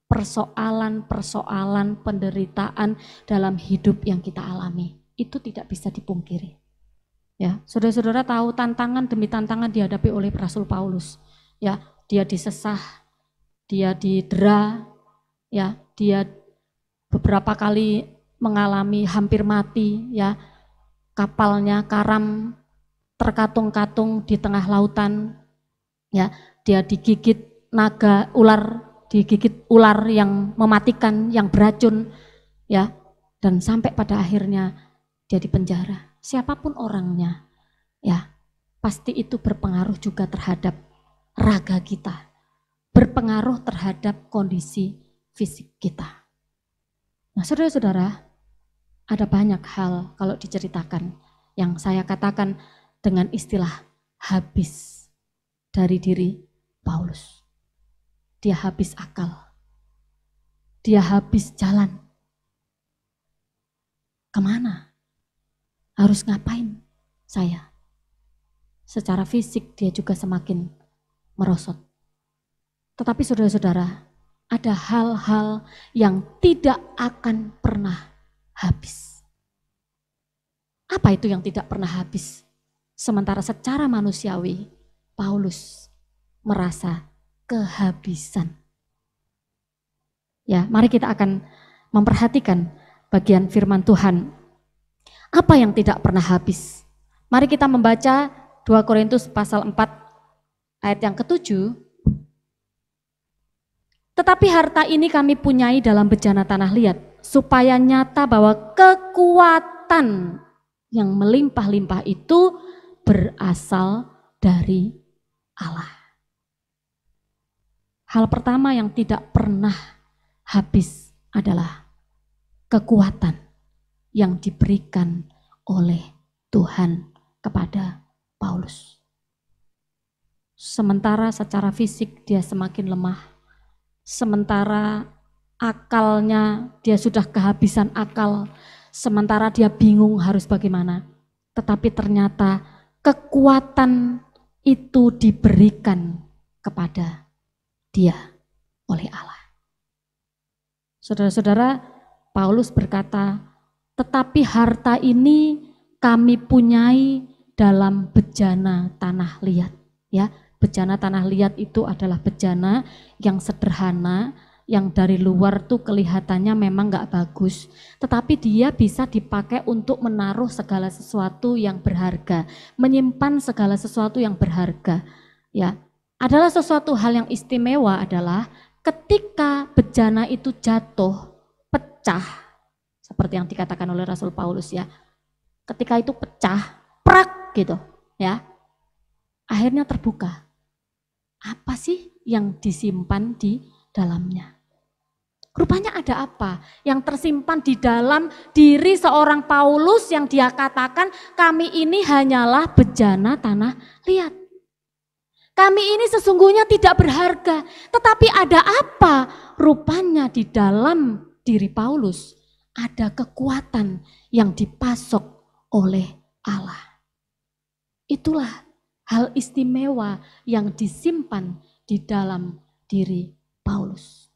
Speaker 4: persoalan-persoalan penderitaan dalam hidup yang kita alami. Itu tidak bisa dipungkiri. Ya, saudara-saudara tahu tantangan demi tantangan dihadapi oleh Rasul Paulus. Ya, dia disesah, dia didera, ya, dia beberapa kali mengalami hampir mati, ya. Kapalnya karam, terkatung-katung di tengah lautan. Ya, dia digigit digigit ular yang mematikan, yang beracun, ya. Dan sampai pada akhirnya dia di penjara. Siapapun orangnya, ya, pasti itu berpengaruh juga terhadap raga kita, berpengaruh terhadap kondisi fisik kita. Nah, saudara-saudara, ada banyak hal kalau diceritakan yang saya katakan dengan istilah habis dari diri Paulus. Dia habis akal, dia habis jalan. Kemana? Harus ngapain saya? Secara fisik dia juga semakin merosot. Tetapi saudara-saudara, ada hal-hal yang tidak akan pernah habis. Apa itu yang tidak pernah habis? Sementara secara manusiawi, Paulus merasa kehabisan. Ya, mari kita akan memperhatikan bagian firman Tuhan. Apa yang tidak pernah habis? Mari kita membaca 2 Korintus pasal 4 ayat yang ke-7. Tetapi harta ini kami punyai dalam bejana tanah liat, supaya nyata bahwa kekuatan yang melimpah-limpah itu berasal dari Allah. Hal pertama yang tidak pernah habis adalah kekuatan yang diberikan oleh Tuhan kepada Paulus. Sementara secara fisik dia semakin lemah, sementara akalnya dia sudah kehabisan akal, sementara dia bingung harus bagaimana, tetapi ternyata kekuatan itu diberikan kepada dia oleh Allah. Saudara-saudara, Paulus berkata, tetapi harta ini kami punyai dalam bejana tanah liat. Ya, bejana tanah liat itu adalah bejana yang sederhana, yang dari luar tuh kelihatannya memang nggak bagus, tetapi dia bisa dipakai untuk menaruh segala sesuatu yang berharga, menyimpan segala sesuatu yang berharga. Ya, adalah sesuatu hal yang istimewa adalah ketika bejana itu jatuh, pecah, seperti yang dikatakan oleh Rasul Paulus ya. Ketika itu pecah, prak gitu ya. Akhirnya terbuka. Apa sih yang disimpan di dalamnya? Rupanya ada apa yang tersimpan di dalam diri seorang Paulus yang dia katakan kami ini hanyalah bejana tanah liat. Kami ini sesungguhnya tidak berharga, tetapi ada apa? Rupanya di dalam diri Paulus ada kekuatan yang dipasok oleh Allah. Itulah hal istimewa yang disimpan di dalam diri Paulus.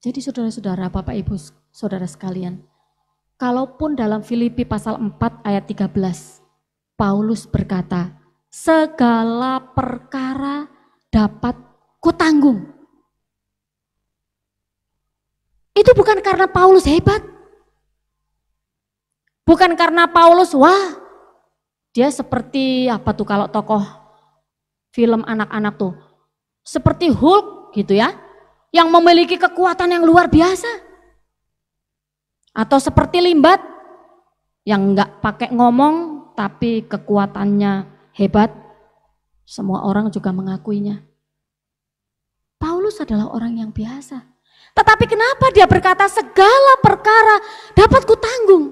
Speaker 4: Jadi saudara-saudara, Bapak Ibu, saudara sekalian, kalaupun dalam Filipi pasal 4 ayat 13, Paulus berkata, segala perkara dapat kutanggung. Itu bukan karena Paulus hebat. Bukan karena Paulus, wah dia seperti apa tuh kalau tokoh film anak-anak tuh. Seperti Hulk gitu ya. Yang memiliki kekuatan yang luar biasa. Atau seperti Limbat yang enggak pakai ngomong tapi kekuatannya hebat. Semua orang juga mengakuinya. Paulus adalah orang yang biasa. Tetapi kenapa dia berkata segala perkara dapat kutanggung?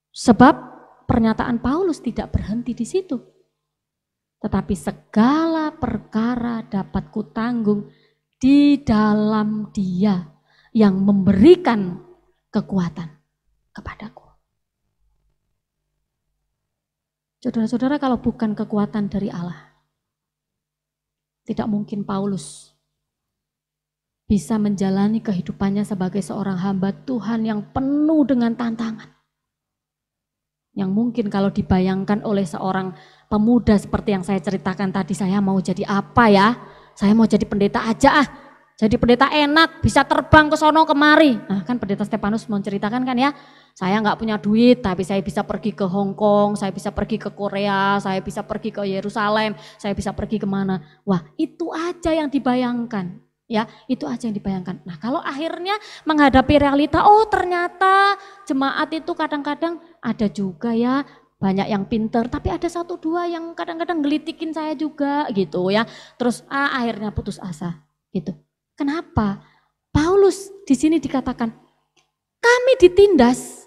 Speaker 4: Sebab pernyataan Paulus tidak berhenti di situ. Tetapi segala perkara dapat kutanggung di dalam Dia yang memberikan kekuatan kepadaku. Saudara-saudara, kalau bukan kekuatan dari Allah, tidak mungkin Paulus bisa menjalani kehidupannya sebagai seorang hamba Tuhan yang penuh dengan tantangan. Yang mungkin kalau dibayangkan oleh seorang pemuda seperti yang saya ceritakan tadi, saya mau jadi apa ya? Saya mau jadi pendeta aja ah. Jadi pendeta enak, bisa terbang ke sono kemari. Nah kan pendeta Stefanus mau ceritakan kan ya, saya nggak punya duit tapi saya bisa pergi ke Hong Kong, saya bisa pergi ke Korea, saya bisa pergi ke Yerusalem, saya bisa pergi kemana. Wah itu aja yang dibayangkan. Ya, itu aja yang dibayangkan. Nah, kalau akhirnya menghadapi realita, oh ternyata jemaat itu kadang-kadang ada juga ya banyak yang pinter, tapi ada satu dua yang kadang-kadang gelitikin saya juga gitu ya. Terus akhirnya putus asa gitu. Kenapa? Paulus di sini dikatakan kami ditindas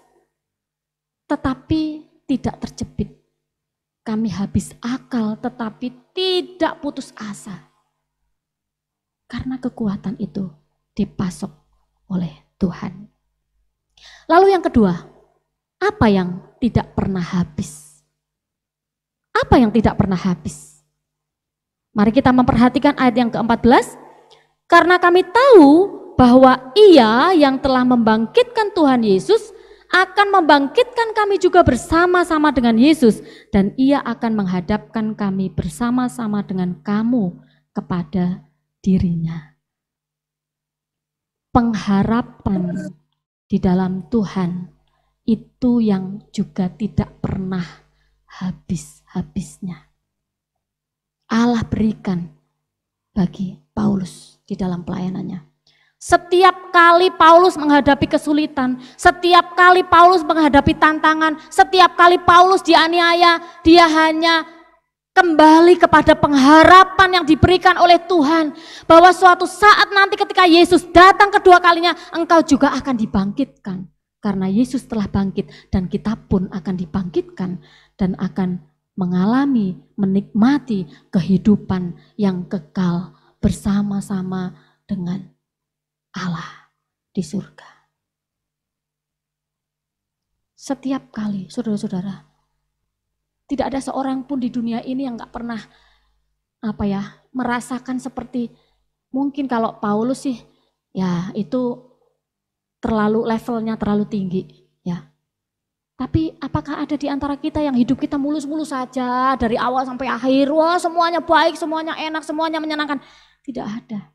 Speaker 4: tetapi tidak terjepit. Kami habis akal tetapi tidak putus asa. Karena kekuatan itu dipasok oleh Tuhan. Lalu yang kedua, apa yang tidak pernah habis? Apa yang tidak pernah habis? Mari kita memperhatikan ayat yang ke-14. Karena kami tahu bahwa Ia yang telah membangkitkan Tuhan Yesus akan membangkitkan kami juga bersama-sama dengan Yesus. Dan Ia akan menghadapkan kami bersama-sama dengan kamu kepada dirinya. Pengharapan di dalam Tuhan itu yang juga tidak pernah habis-habisnya. Allah berikan bagi Paulus di dalam pelayanannya. Setiap kali Paulus menghadapi kesulitan, setiap kali Paulus menghadapi tantangan, setiap kali Paulus dianiaya, dia hanya kembali kepada pengharapan yang diberikan oleh Tuhan. Bahwa suatu saat nanti ketika Yesus datang kedua kalinya, engkau juga akan dibangkitkan. Karena Yesus telah bangkit dan kita pun akan dibangkitkan. Dan akan mengalami, menikmati kehidupan yang kekal bersama-sama dengan Allah di surga. Setiap kali saudara-saudara, tidak ada seorang pun di dunia ini yang gak pernah merasakan seperti mungkin kalau Paulus sih ya itu levelnya terlalu tinggi, ya. Tapi apakah ada di antara kita yang hidup kita mulus-mulus saja dari awal sampai akhir, wah semuanya baik, semuanya enak, semuanya menyenangkan? Tidak ada.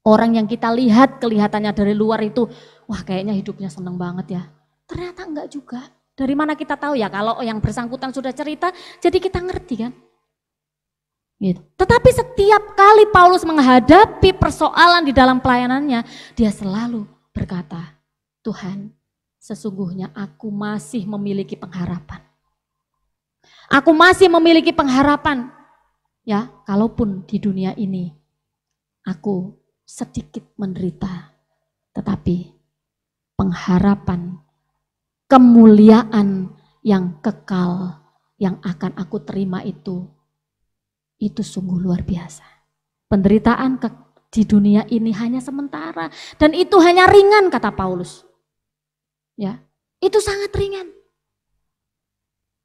Speaker 4: Orang yang kita lihat kelihatannya dari luar itu, wah kayaknya hidupnya seneng banget ya. Ternyata enggak juga. Dari mana kita tahu ya, kalau yang bersangkutan sudah cerita, jadi kita ngerti kan. Gitu. Tetapi setiap kali Paulus menghadapi persoalan di dalam pelayanannya, dia selalu berkata, Tuhan, sesungguhnya aku masih memiliki pengharapan. Aku masih memiliki pengharapan. Ya, kalaupun di dunia ini aku sedikit menderita, tetapi pengharapan, kemuliaan yang kekal yang akan aku terima itu sungguh luar biasa. Penderitaan di dunia ini hanya sementara dan itu hanya ringan, kata Paulus. Ya, itu sangat ringan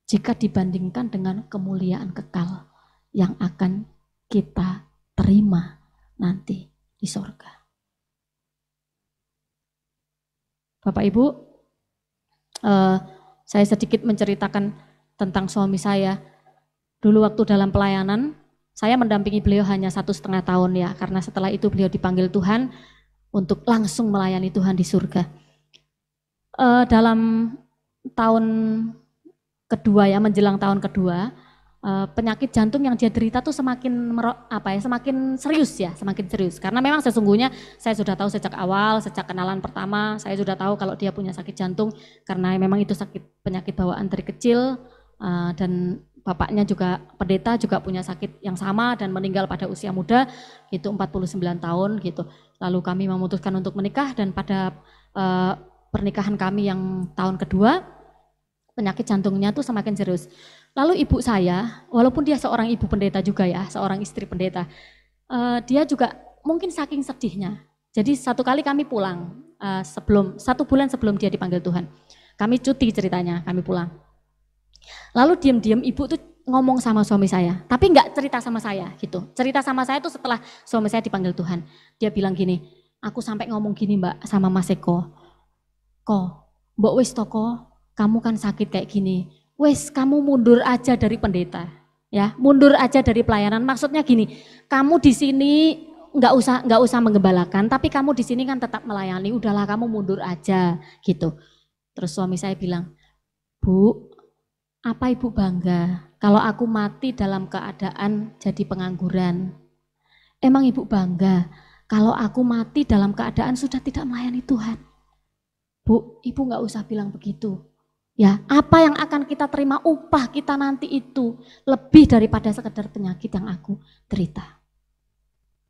Speaker 4: jika dibandingkan dengan kemuliaan kekal yang akan kita terima nanti di sorga. Bapak Ibu, saya sedikit menceritakan tentang suami saya. Dulu waktu dalam pelayanan, saya mendampingi beliau hanya 1,5 tahun ya, karena setelah itu beliau dipanggil Tuhan untuk langsung melayani Tuhan di surga. Dalam tahun kedua ya, menjelang tahun kedua, penyakit jantung yang dia derita tuh semakin serius ya, semakin serius. Karena memang sesungguhnya saya sudah tahu sejak awal, sejak kenalan pertama, saya sudah tahu kalau dia punya sakit jantung, karena memang itu penyakit bawaan dari kecil, dan bapaknya juga pendeta, juga punya sakit yang sama dan meninggal pada usia muda, itu 49 tahun gitu. Lalu kami memutuskan untuk menikah dan pada pernikahan kami yang tahun kedua, penyakit jantungnya tuh semakin serius. Lalu ibu saya, walaupun dia seorang ibu pendeta juga ya, seorang istri pendeta, dia juga mungkin saking sedihnya. Jadi satu kali kami pulang, 1 bulan sebelum dia dipanggil Tuhan. Kami cuti ceritanya, kami pulang. Lalu diam-diam ibu tuh ngomong sama suami saya, tapi enggak cerita sama saya gitu. Cerita sama saya tuh setelah suami saya dipanggil Tuhan. Dia bilang gini, aku sampai ngomong gini Mbak sama Mas Eko, Mbok wis toko, kamu kan sakit kayak gini, wis kamu mundur aja dari pendeta, ya mundur aja dari pelayanan. Maksudnya gini, kamu di sini nggak usah menggembalakan, tapi kamu di sini kan tetap melayani, udahlah kamu mundur aja gitu. Terus suami saya bilang, Bu, apa ibu bangga kalau aku mati dalam keadaan jadi pengangguran? Emang ibu bangga kalau aku mati dalam keadaan sudah tidak melayani Tuhan? Bu, ibu nggak usah bilang begitu. Ya, apa yang akan kita terima upah kita nanti itu lebih daripada sekedar penyakit yang aku derita.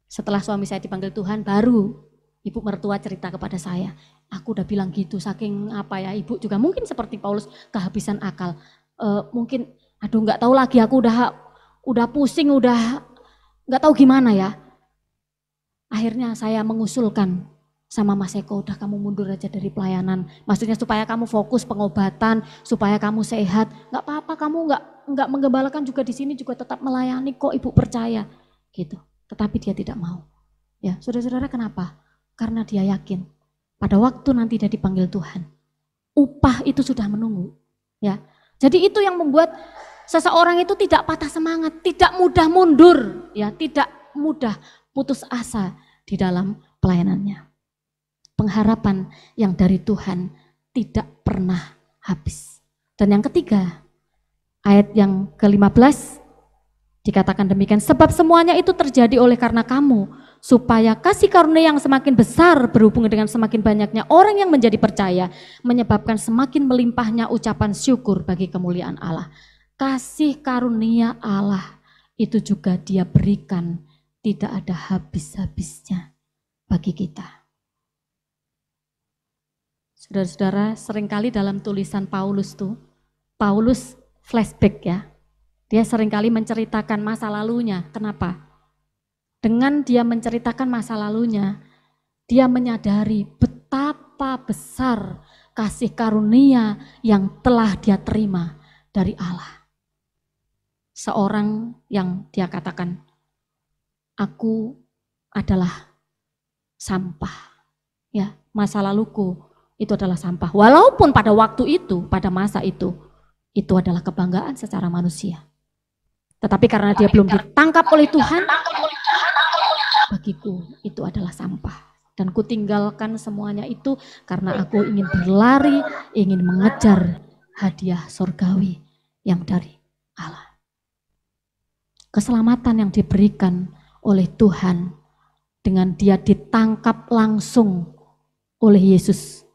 Speaker 4: Setelah suami saya dipanggil Tuhan, baru ibu mertua cerita kepada saya. Aku udah bilang gitu, saking ibu juga mungkin seperti Paulus kehabisan akal. Mungkin nggak tahu lagi, aku udah pusing, udah nggak tahu gimana ya. Akhirnya saya mengusulkan sama Mas Eko, udah kamu mundur aja dari pelayanan. Maksudnya supaya kamu fokus pengobatan, supaya kamu sehat. Nggak apa-apa, kamu nggak menggembalakan juga di sini juga tetap melayani kok, ibu percaya gitu. Tetapi dia tidak mau. Ya, saudara-saudara, kenapa? Karena dia yakin pada waktu nanti dia dipanggil Tuhan, upah itu sudah menunggu. Ya. Jadi itu yang membuat seseorang itu tidak patah semangat, tidak mudah mundur, ya, tidak mudah putus asa di dalam pelayanannya. Pengharapan yang dari Tuhan tidak pernah habis. Dan yang ketiga, ayat yang ke-15 dikatakan demikian, sebab semuanya itu terjadi oleh karena kamu, supaya kasih karunia yang semakin besar berhubungan dengan semakin banyaknya orang yang menjadi percaya, menyebabkan semakin melimpahnya ucapan syukur bagi kemuliaan Allah. Kasih karunia Allah itu juga Dia berikan, tidak ada habis-habisnya bagi kita. Saudara-saudara, seringkali dalam tulisan Paulus flashback ya. Dia seringkali menceritakan masa lalunya. Kenapa? Dengan dia menceritakan masa lalunya, dia menyadari betapa besar kasih karunia yang telah dia terima dari Allah. Seorang yang dia katakan, aku adalah sampah. Ya, masa laluku itu adalah sampah. Walaupun pada waktu itu, pada masa itu adalah kebanggaan secara manusia. Tetapi karena dia belum ditangkap oleh Tuhan, bagiku itu adalah sampah. Dan kutinggalkan semuanya itu karena aku ingin berlari, ingin mengejar hadiah surgawi yang dari Allah. Keselamatan yang diberikan oleh Tuhan dengan dia ditangkap langsung oleh Yesus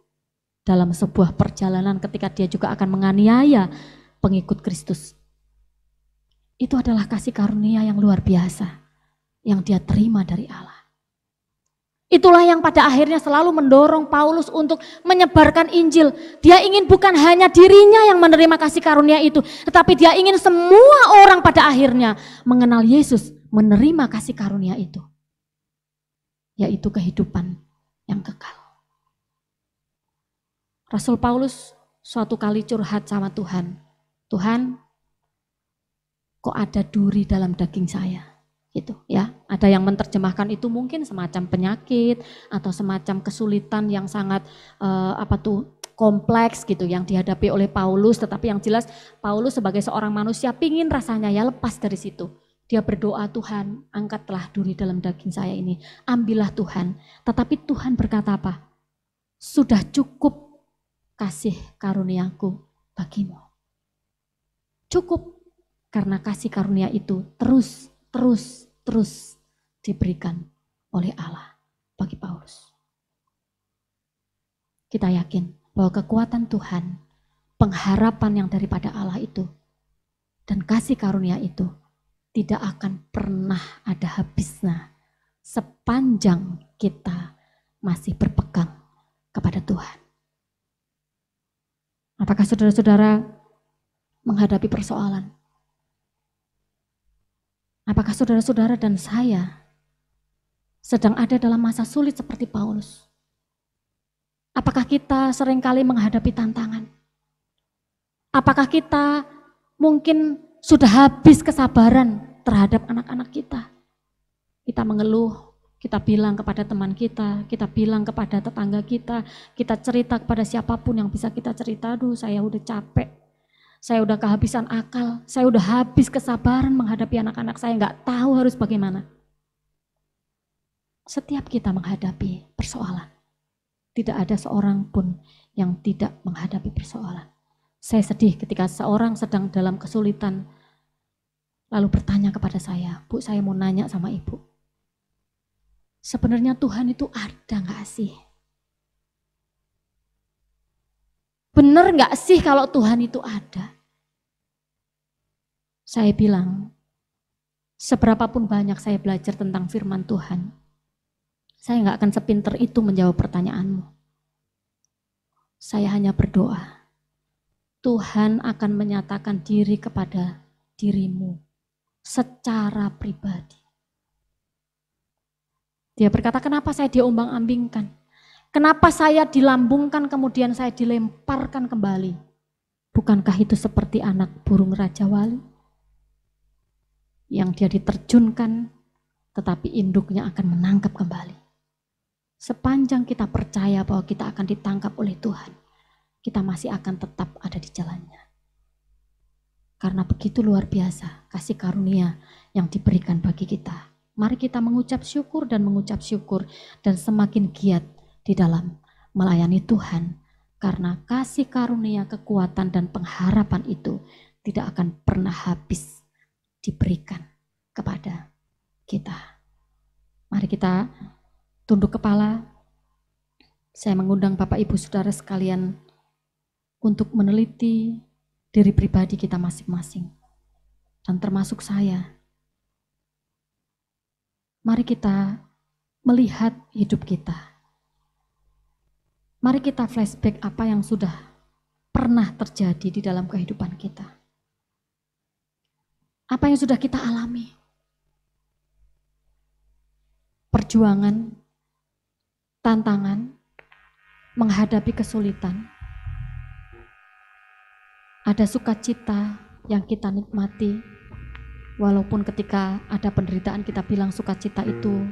Speaker 4: dalam sebuah perjalanan ketika dia juga akan menganiaya pengikut Kristus. Itu adalah kasih karunia yang luar biasa yang dia terima dari Allah. Itulah yang pada akhirnya selalu mendorong Paulus untuk menyebarkan Injil. Dia ingin bukan hanya dirinya yang menerima kasih karunia itu, tetapi dia ingin semua orang pada akhirnya mengenal Yesus, menerima kasih karunia itu, yaitu kehidupan yang kekal. Rasul Paulus suatu kali curhat sama Tuhan. Tuhan, kok ada duri dalam daging saya? Gitu ya. Ada yang menerjemahkan itu mungkin semacam penyakit atau semacam kesulitan yang sangat kompleks gitu yang dihadapi oleh Paulus. Tetapi yang jelas Paulus sebagai seorang manusia pingin rasanya ya lepas dari situ. Dia berdoa, Tuhan angkatlah duri dalam daging saya ini. Ambillah Tuhan. Tetapi Tuhan berkata apa? Sudah cukup kasih karuniaku bagimu. Cukup karena kasih karunia itu terus diberikan oleh Allah bagi Paulus. Kita yakin bahwa kekuatan Tuhan, pengharapan yang daripada Allah itu, dan kasih karunia itu tidak akan pernah ada habisnya sepanjang kita masih berpegang kepada Tuhan. Apakah saudara-saudara menghadapi persoalan? Apakah saudara-saudara dan saya sedang ada dalam masa sulit seperti Paulus? Apakah kita seringkali menghadapi tantangan? Apakah kita mungkin sudah habis kesabaran terhadap anak-anak kita? Kita mengeluh, kita bilang kepada teman kita bilang kepada tetangga kita cerita kepada siapapun yang bisa kita cerita, aduh saya udah capek. Saya udah kehabisan akal, saya udah habis kesabaran menghadapi anak-anak saya, nggak tahu harus bagaimana. Setiap kita menghadapi persoalan, tidak ada seorang pun yang tidak menghadapi persoalan. Saya sedih ketika seorang sedang dalam kesulitan, lalu bertanya kepada saya, Bu saya mau nanya sama Ibu, sebenarnya Tuhan itu ada nggak sih? Benar nggak sih kalau Tuhan itu ada? Saya bilang, seberapapun banyak saya belajar tentang firman Tuhan, saya nggak akan sepinter itu menjawab pertanyaanmu. Saya hanya berdoa, Tuhan akan menyatakan diri kepada dirimu secara pribadi. Dia berkata, kenapa saya diombang-ambingkan? Kenapa saya dilambungkan kemudian saya dilemparkan kembali? Bukankah itu seperti anak burung Raja Wali? Yang dia diterjunkan tetapi induknya akan menangkap kembali. Sepanjang kita percaya bahwa kita akan ditangkap oleh Tuhan, kita masih akan tetap ada di jalannya. Karena begitu luar biasa kasih karunia yang diberikan bagi kita. Mari kita mengucap syukur dan semakin giat di dalam melayani Tuhan, karena kasih karunia, kekuatan dan pengharapan itu tidak akan pernah habis diberikan kepada kita. Mari kita tunduk kepala. Saya mengundang Bapak Ibu Saudara sekalian untuk meneliti diri pribadi kita masing-masing, dan termasuk saya. Mari kita melihat hidup kita. Mari kita flashback apa yang sudah pernah terjadi di dalam kehidupan kita. Apa yang sudah kita alami. Perjuangan, tantangan, menghadapi kesulitan. Ada sukacita yang kita nikmati, walaupun ketika ada penderitaan kita bilang sukacita itu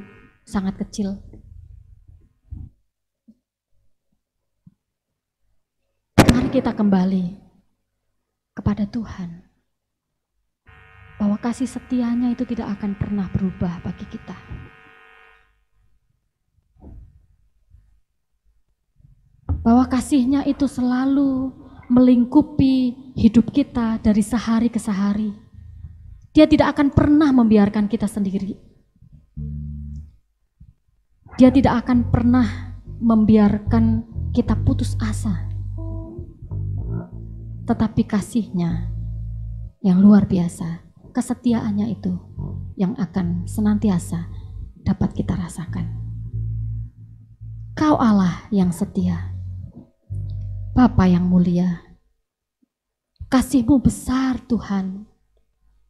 Speaker 4: sangat kecil. kita kembali kepada Tuhan, bahwa kasih setianya itu tidak akan pernah berubah bagi kita. Bahwa kasih-Nya itu selalu melingkupi hidup kita dari sehari ke sehari. Dia tidak akan pernah membiarkan kita sendiri. Dia tidak akan pernah membiarkan kita putus asa. Tetapi kasih-Nya yang luar biasa, kesetiaannya itu yang akan senantiasa dapat kita rasakan. Kau Allah yang setia, Bapa yang mulia, kasih-Mu besar Tuhan.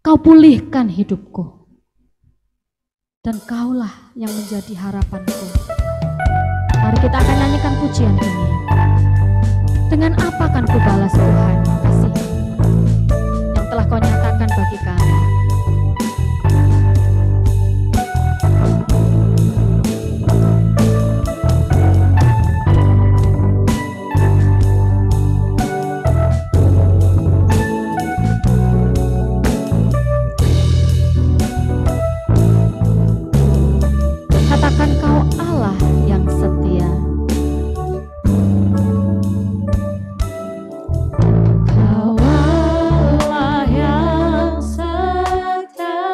Speaker 4: Kau pulihkan hidupku, dan Kaulah yang menjadi harapanku. Mari kita akan nyanyikan pujian ini. Dengan apa akan ku balas Tuhan kasih yang telah Kau nyatakan bagi kami? Katakan Kau Allah yang setia.
Speaker 1: Kau Allah yang setia,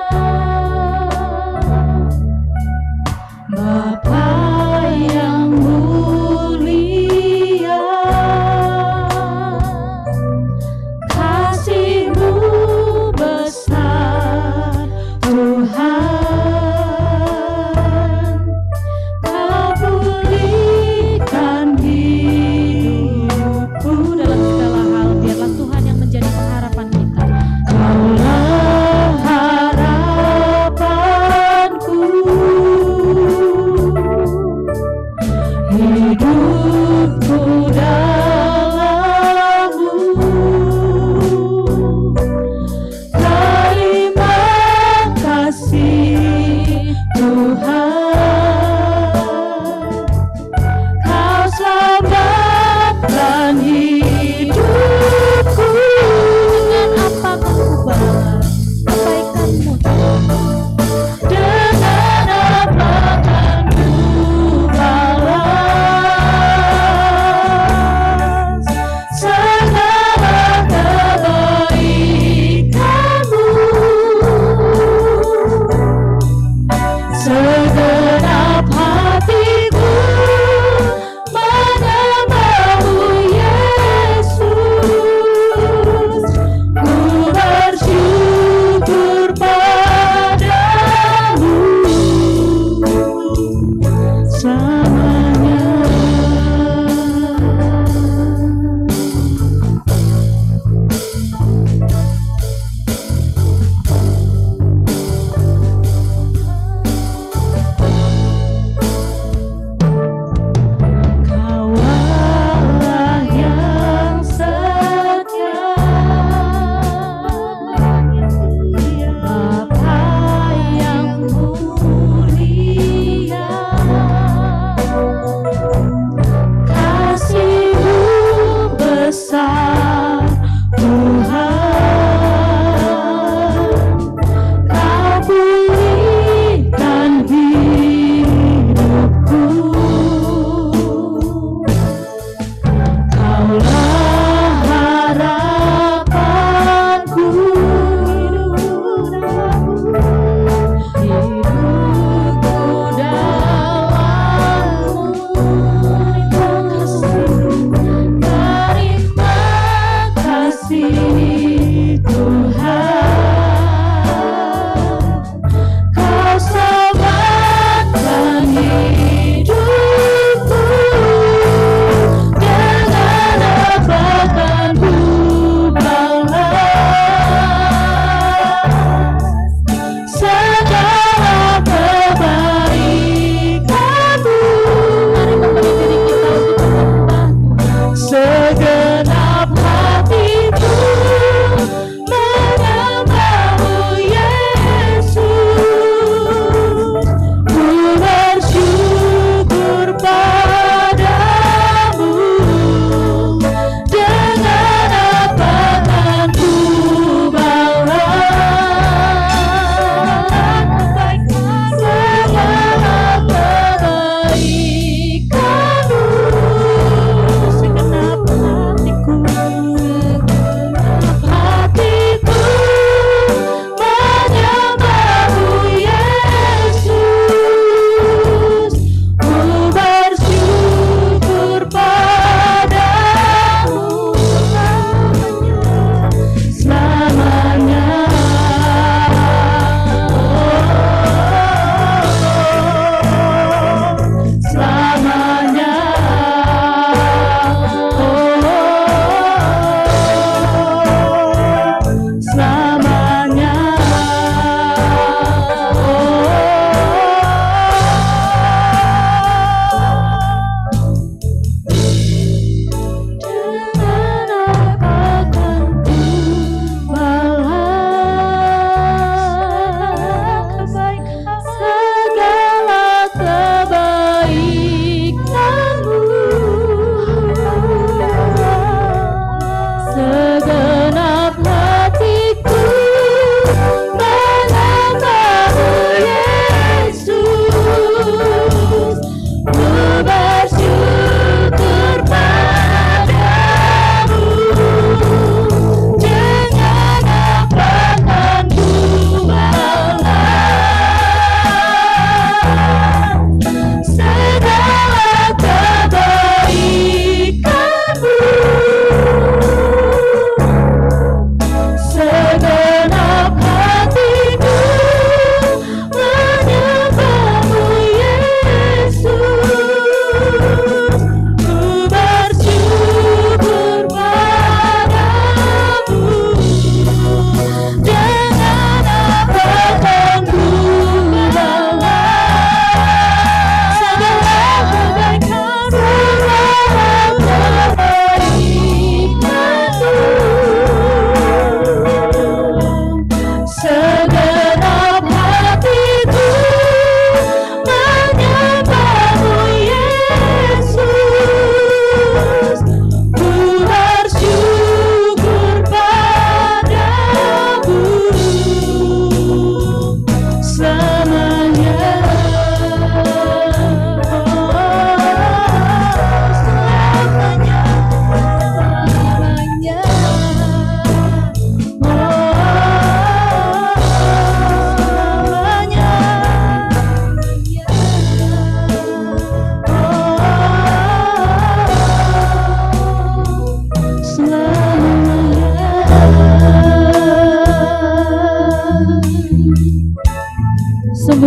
Speaker 1: Bapa yang mulia, kasih-Mu besar Tuhan. Kau pulihkan hidupku.
Speaker 4: Dalam segala hal, biarlah Tuhan yang menjadi pengharapan kita.
Speaker 1: Kaulah harapanku, hidupku dalam-Mu. Terima kasih Tuhan, Kau selamatkan hidupku.
Speaker 4: Dengan apa Kau balas kebaikan-Mu?
Speaker 1: Dengan apa akan ku balas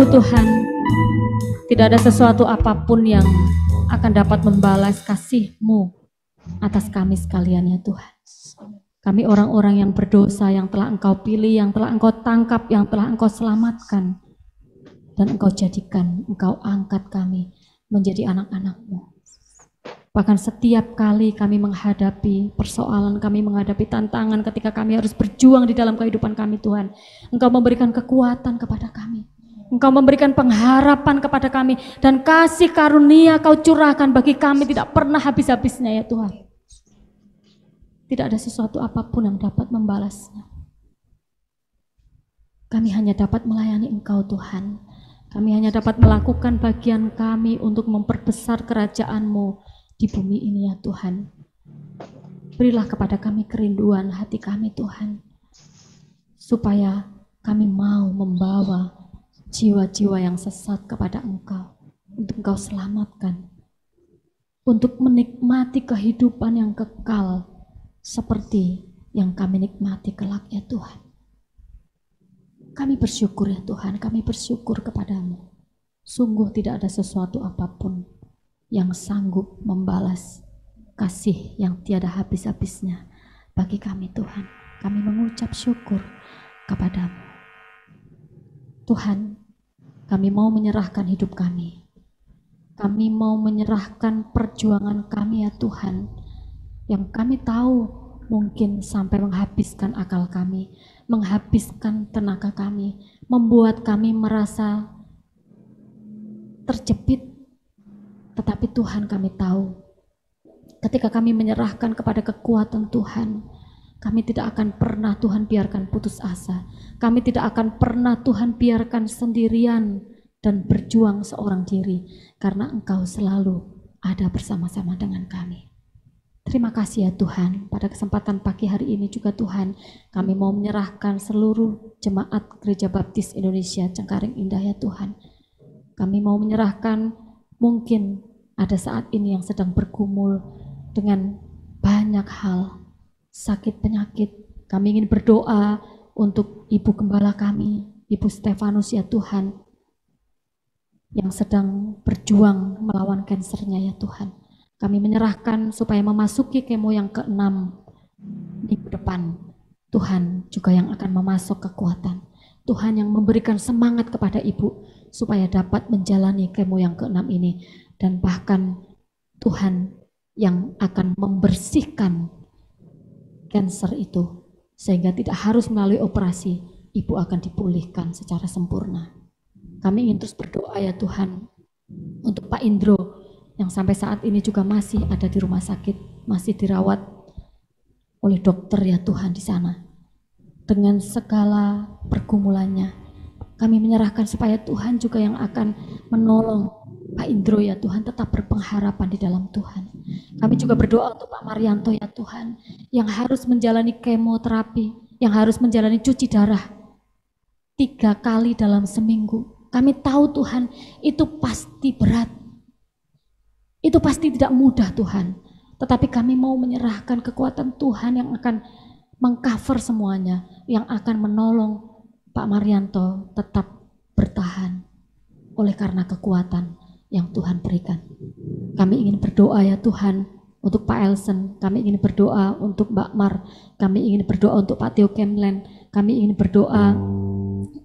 Speaker 4: Sungguh Tuhan, tidak ada sesuatu apapun yang akan dapat membalas kasih-Mu atas kami sekalian ya Tuhan. Kami orang-orang yang berdosa, yang telah Engkau pilih, yang telah Engkau tangkap, yang telah Engkau selamatkan. Dan Engkau jadikan, Engkau angkat kami menjadi anak-anak-Mu. Bahkan setiap kali kami menghadapi persoalan, kami menghadapi tantangan ketika kami harus berjuang di dalam kehidupan kami Tuhan, Engkau memberikan kekuatan kepada kami. Engkau memberikan pengharapan kepada kami dan kasih karunia Kau curahkan bagi kami tidak pernah habis-habisnya ya Tuhan. Tidak ada sesuatu apapun yang dapat membalasnya. Kami hanya dapat melayani Engkau Tuhan. Kami hanya dapat melakukan bagian kami untuk memperbesar kerajaan-Mu di bumi ini ya Tuhan. Berilah kepada kami kerinduan hati kami Tuhan, supaya kami mau membawa jiwa-jiwa yang sesat kepada Engkau, untuk Engkau selamatkan, untuk menikmati kehidupan yang kekal seperti yang kami nikmati kelak ya Tuhan. Kami bersyukur ya Tuhan, kami bersyukur kepada-Mu. Sungguh tidak ada sesuatu apapun yang sanggup membalas kasih yang tiada habis-habisnya bagi kami Tuhan. Kami mengucap syukur kepada-Mu. Tuhan, kami mau menyerahkan hidup kami. Kami mau menyerahkan perjuangan kami ya Tuhan, yang kami tahu mungkin sampai menghabiskan akal kami, menghabiskan tenaga kami, membuat kami merasa terjepit. Tetapi Tuhan, kami tahu ketika kami menyerahkan kepada kekuatan Tuhan, kami tidak akan pernah Tuhan biarkan putus asa. Kami tidak akan pernah Tuhan biarkan sendirian dan berjuang seorang diri, karena Engkau selalu ada bersama-sama dengan kami. Terima kasih ya Tuhan, pada kesempatan pagi hari ini juga Tuhan, kami mau menyerahkan seluruh jemaat Gereja Baptis Indonesia Cengkareng Indah ya Tuhan. Kami mau menyerahkan, mungkin ada saat ini yang sedang bergumul dengan banyak hal, sakit penyakit. Kami ingin berdoa untuk Ibu Gembala kami, Ibu Stefanus ya Tuhan, yang sedang berjuang melawan kansernya ya Tuhan. Kami menyerahkan supaya memasuki kemo yang ke-6 minggu depan. Tuhan juga yang akan memasok kekuatan. Tuhan yang memberikan semangat kepada Ibu supaya dapat menjalani kemo yang ke-6 ini. Dan bahkan Tuhan yang akan membersihkan kanser itu, sehingga tidak harus melalui operasi, Ibu akan dipulihkan secara sempurna. Kami ingin terus berdoa ya Tuhan untuk Pak Indro yang sampai saat ini juga masih ada di rumah sakit, masih dirawat oleh dokter ya Tuhan di sana. Dengan segala pergumulannya, kami menyerahkan supaya Tuhan juga yang akan menolong Pak Indro ya Tuhan, tetap berpengharapan di dalam Tuhan. Kami juga berdoa untuk Pak Marianto ya Tuhan, yang harus menjalani kemoterapi, yang harus menjalani cuci darah 3 kali dalam seminggu. Kami tahu Tuhan, itu pasti berat. Itu pasti tidak mudah Tuhan. Tetapi kami mau menyerahkan kekuatan Tuhan yang akan mengcover semuanya, yang akan menolong Pak Marianto tetap bertahan oleh karena kekuatan yang Tuhan berikan. Kami ingin berdoa ya Tuhan untuk Pak Elsen, kami ingin berdoa untuk Mbak Mar, kami ingin berdoa untuk Pak Theo Kemlen, kami ingin berdoa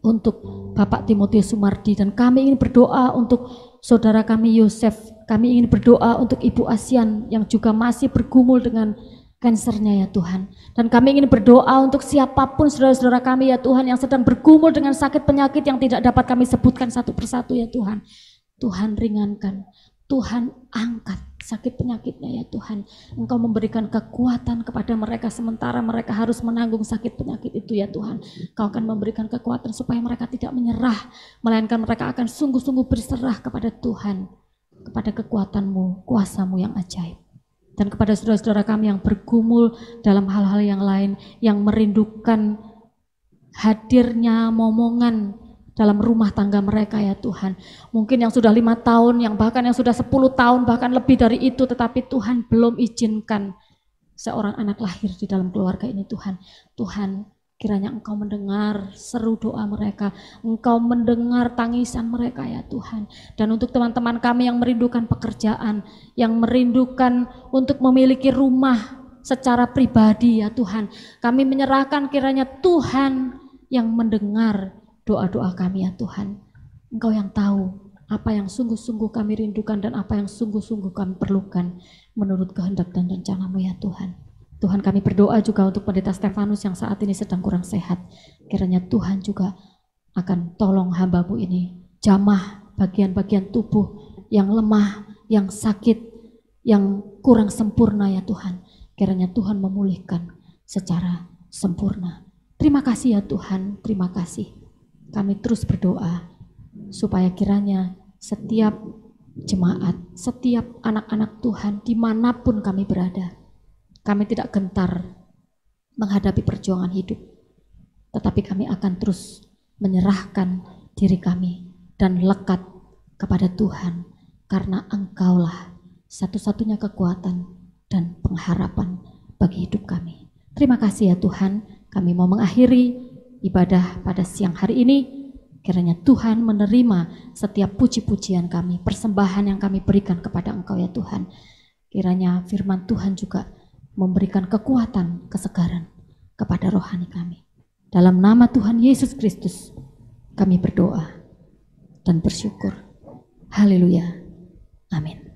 Speaker 4: untuk Bapak Timotius Sumardi, dan kami ingin berdoa untuk saudara kami Yosef, kami ingin berdoa untuk Ibu Asian yang juga masih bergumul dengan kansernya ya Tuhan. Dan kami ingin berdoa untuk siapapun saudara-saudara kami ya Tuhan yang sedang bergumul dengan sakit penyakit yang tidak dapat kami sebutkan satu persatu ya Tuhan. Tuhan ringankan, Tuhan angkat sakit penyakitnya ya Tuhan. Engkau memberikan kekuatan kepada mereka sementara mereka harus menanggung sakit penyakit itu ya Tuhan. Kau akan memberikan kekuatan supaya mereka tidak menyerah, melainkan mereka akan sungguh-sungguh berserah kepada Tuhan, kepada kekuatan-Mu, kuasa-Mu yang ajaib. Dan kepada saudara-saudara kami yang bergumul dalam hal-hal yang lain, yang merindukan hadirnya momongan dalam rumah tangga mereka ya Tuhan. Mungkin yang sudah 5 tahun, yang bahkan yang sudah 10 tahun, bahkan lebih dari itu, tetapi Tuhan belum izinkan seorang anak lahir di dalam keluarga ini Tuhan. Tuhan, Kiranya Engkau mendengar seru doa mereka, Engkau mendengar tangisan mereka ya Tuhan. Dan untuk teman-teman kami yang merindukan pekerjaan, yang merindukan untuk memiliki rumah secara pribadi ya Tuhan, kami menyerahkan kiranya Tuhan yang mendengar doa-doa kami ya Tuhan. Engkau yang tahu apa yang sungguh-sungguh kami rindukan dan apa yang sungguh-sungguh kami perlukan menurut kehendak dan rencana-Mu ya Tuhan. Tuhan, kami berdoa juga untuk Pendeta Stefanus yang saat ini sedang kurang sehat. Kiranya Tuhan juga akan tolong hamba-Mu ini, jamah bagian-bagian tubuh yang lemah, yang sakit, yang kurang sempurna ya Tuhan. Kiranya Tuhan memulihkan secara sempurna. Terima kasih ya Tuhan, terima kasih. Kami terus berdoa supaya kiranya setiap jemaat, setiap anak-anak Tuhan dimanapun kami berada, kami tidak gentar menghadapi perjuangan hidup, tetapi kami akan terus menyerahkan diri kami dan lekat kepada Tuhan, karena Engkaulah satu-satunya kekuatan dan pengharapan bagi hidup kami. Terima kasih ya Tuhan, kami mau mengakhiri ibadah pada siang hari ini. Kiranya Tuhan menerima setiap puji-pujian kami, persembahan yang kami berikan kepada Engkau ya Tuhan. Kiranya firman Tuhan juga memberikan kekuatan, kesegaran kepada rohani kami. Dalam nama Tuhan Yesus Kristus kami berdoa dan bersyukur. Haleluya. Amin.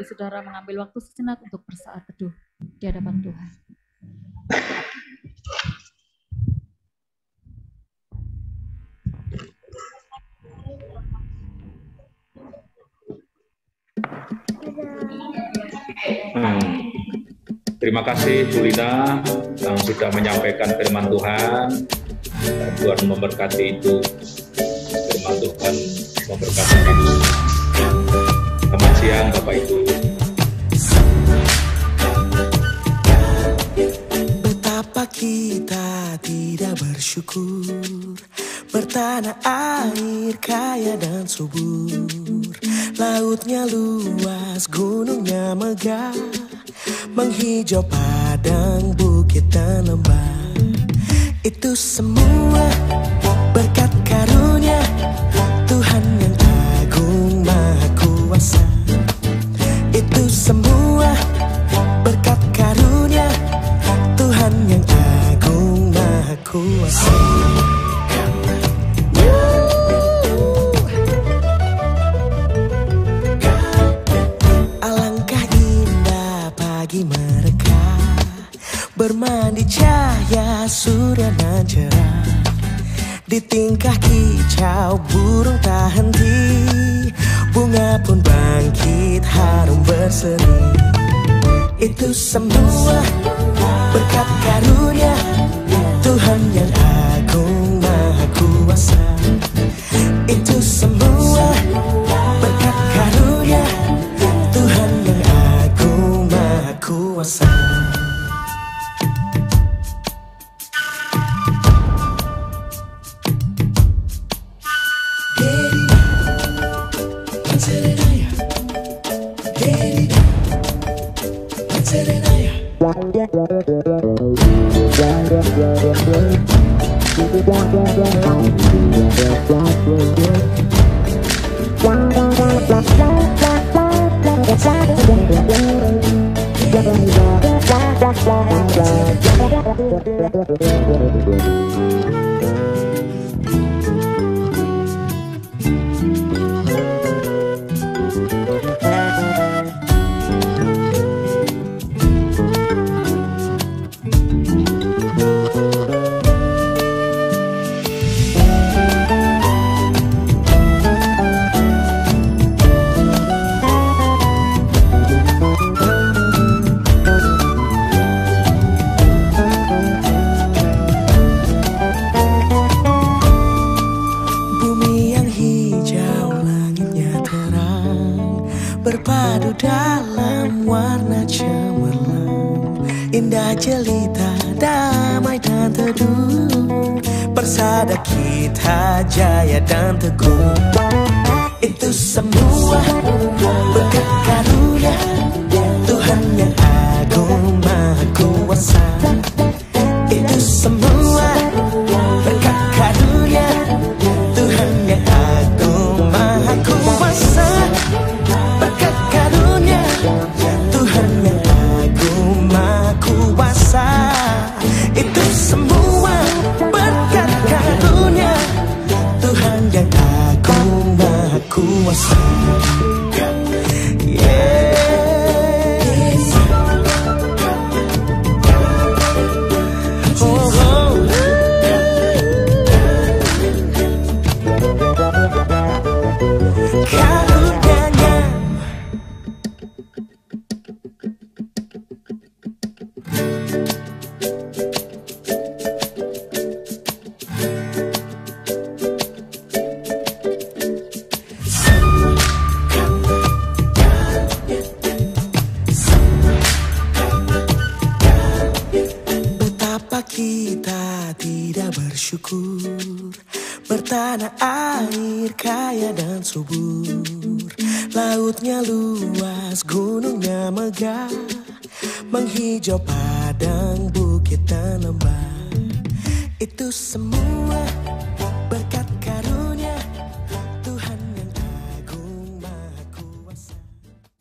Speaker 4: Saudara mengambil waktu sejenak untuk bersaat teduh di hadapan Tuhan.
Speaker 5: Terima kasih Bu Lina yang sudah menyampaikan firman Tuhan. Dan Tuhan memberkati itu. Firman Tuhan memberkati itu. Selamat siang Bapak Ibu.
Speaker 6: Betapa kita tidak bersyukur, bertanah air kaya dan subur, lautnya luas, gunungnya megah, menghijau padang, bukit dan lembah. Itu semua berkat karunia Tuhan yang agung maha kuasa. Itu semua berkat karunia Tuhan yang agung maha kuasa. Alangkah indah pagi mereka, bermandi cahaya surya nan cerah. Di tingkah kicau burung tak henti, bunga pun bangkit harum berseri. Itu semua berkat karunia Tuhan yang agung maha kuasa. Itu semua berkat karunia Tuhan yang agung maha kuasa. berpadu dalam warna cemerlang, indah jelita, damai dan teduh, persada kita jaya dan teguh. Itu semua berkat karunia Tuhan yang agung maha kuasa. Itu semua berkat karunia Tuhan yang agung maha kuasa. Berkat karunia Tuhan yang agung maha kuasa. Itu semua berkat karunia Tuhan yang agung maha kuasa. Kita tidak bersyukur, bertanah air kaya dan subur, lautnya luas, gunungnya megah, menghijau padang, bukit dan lembah. Itu semua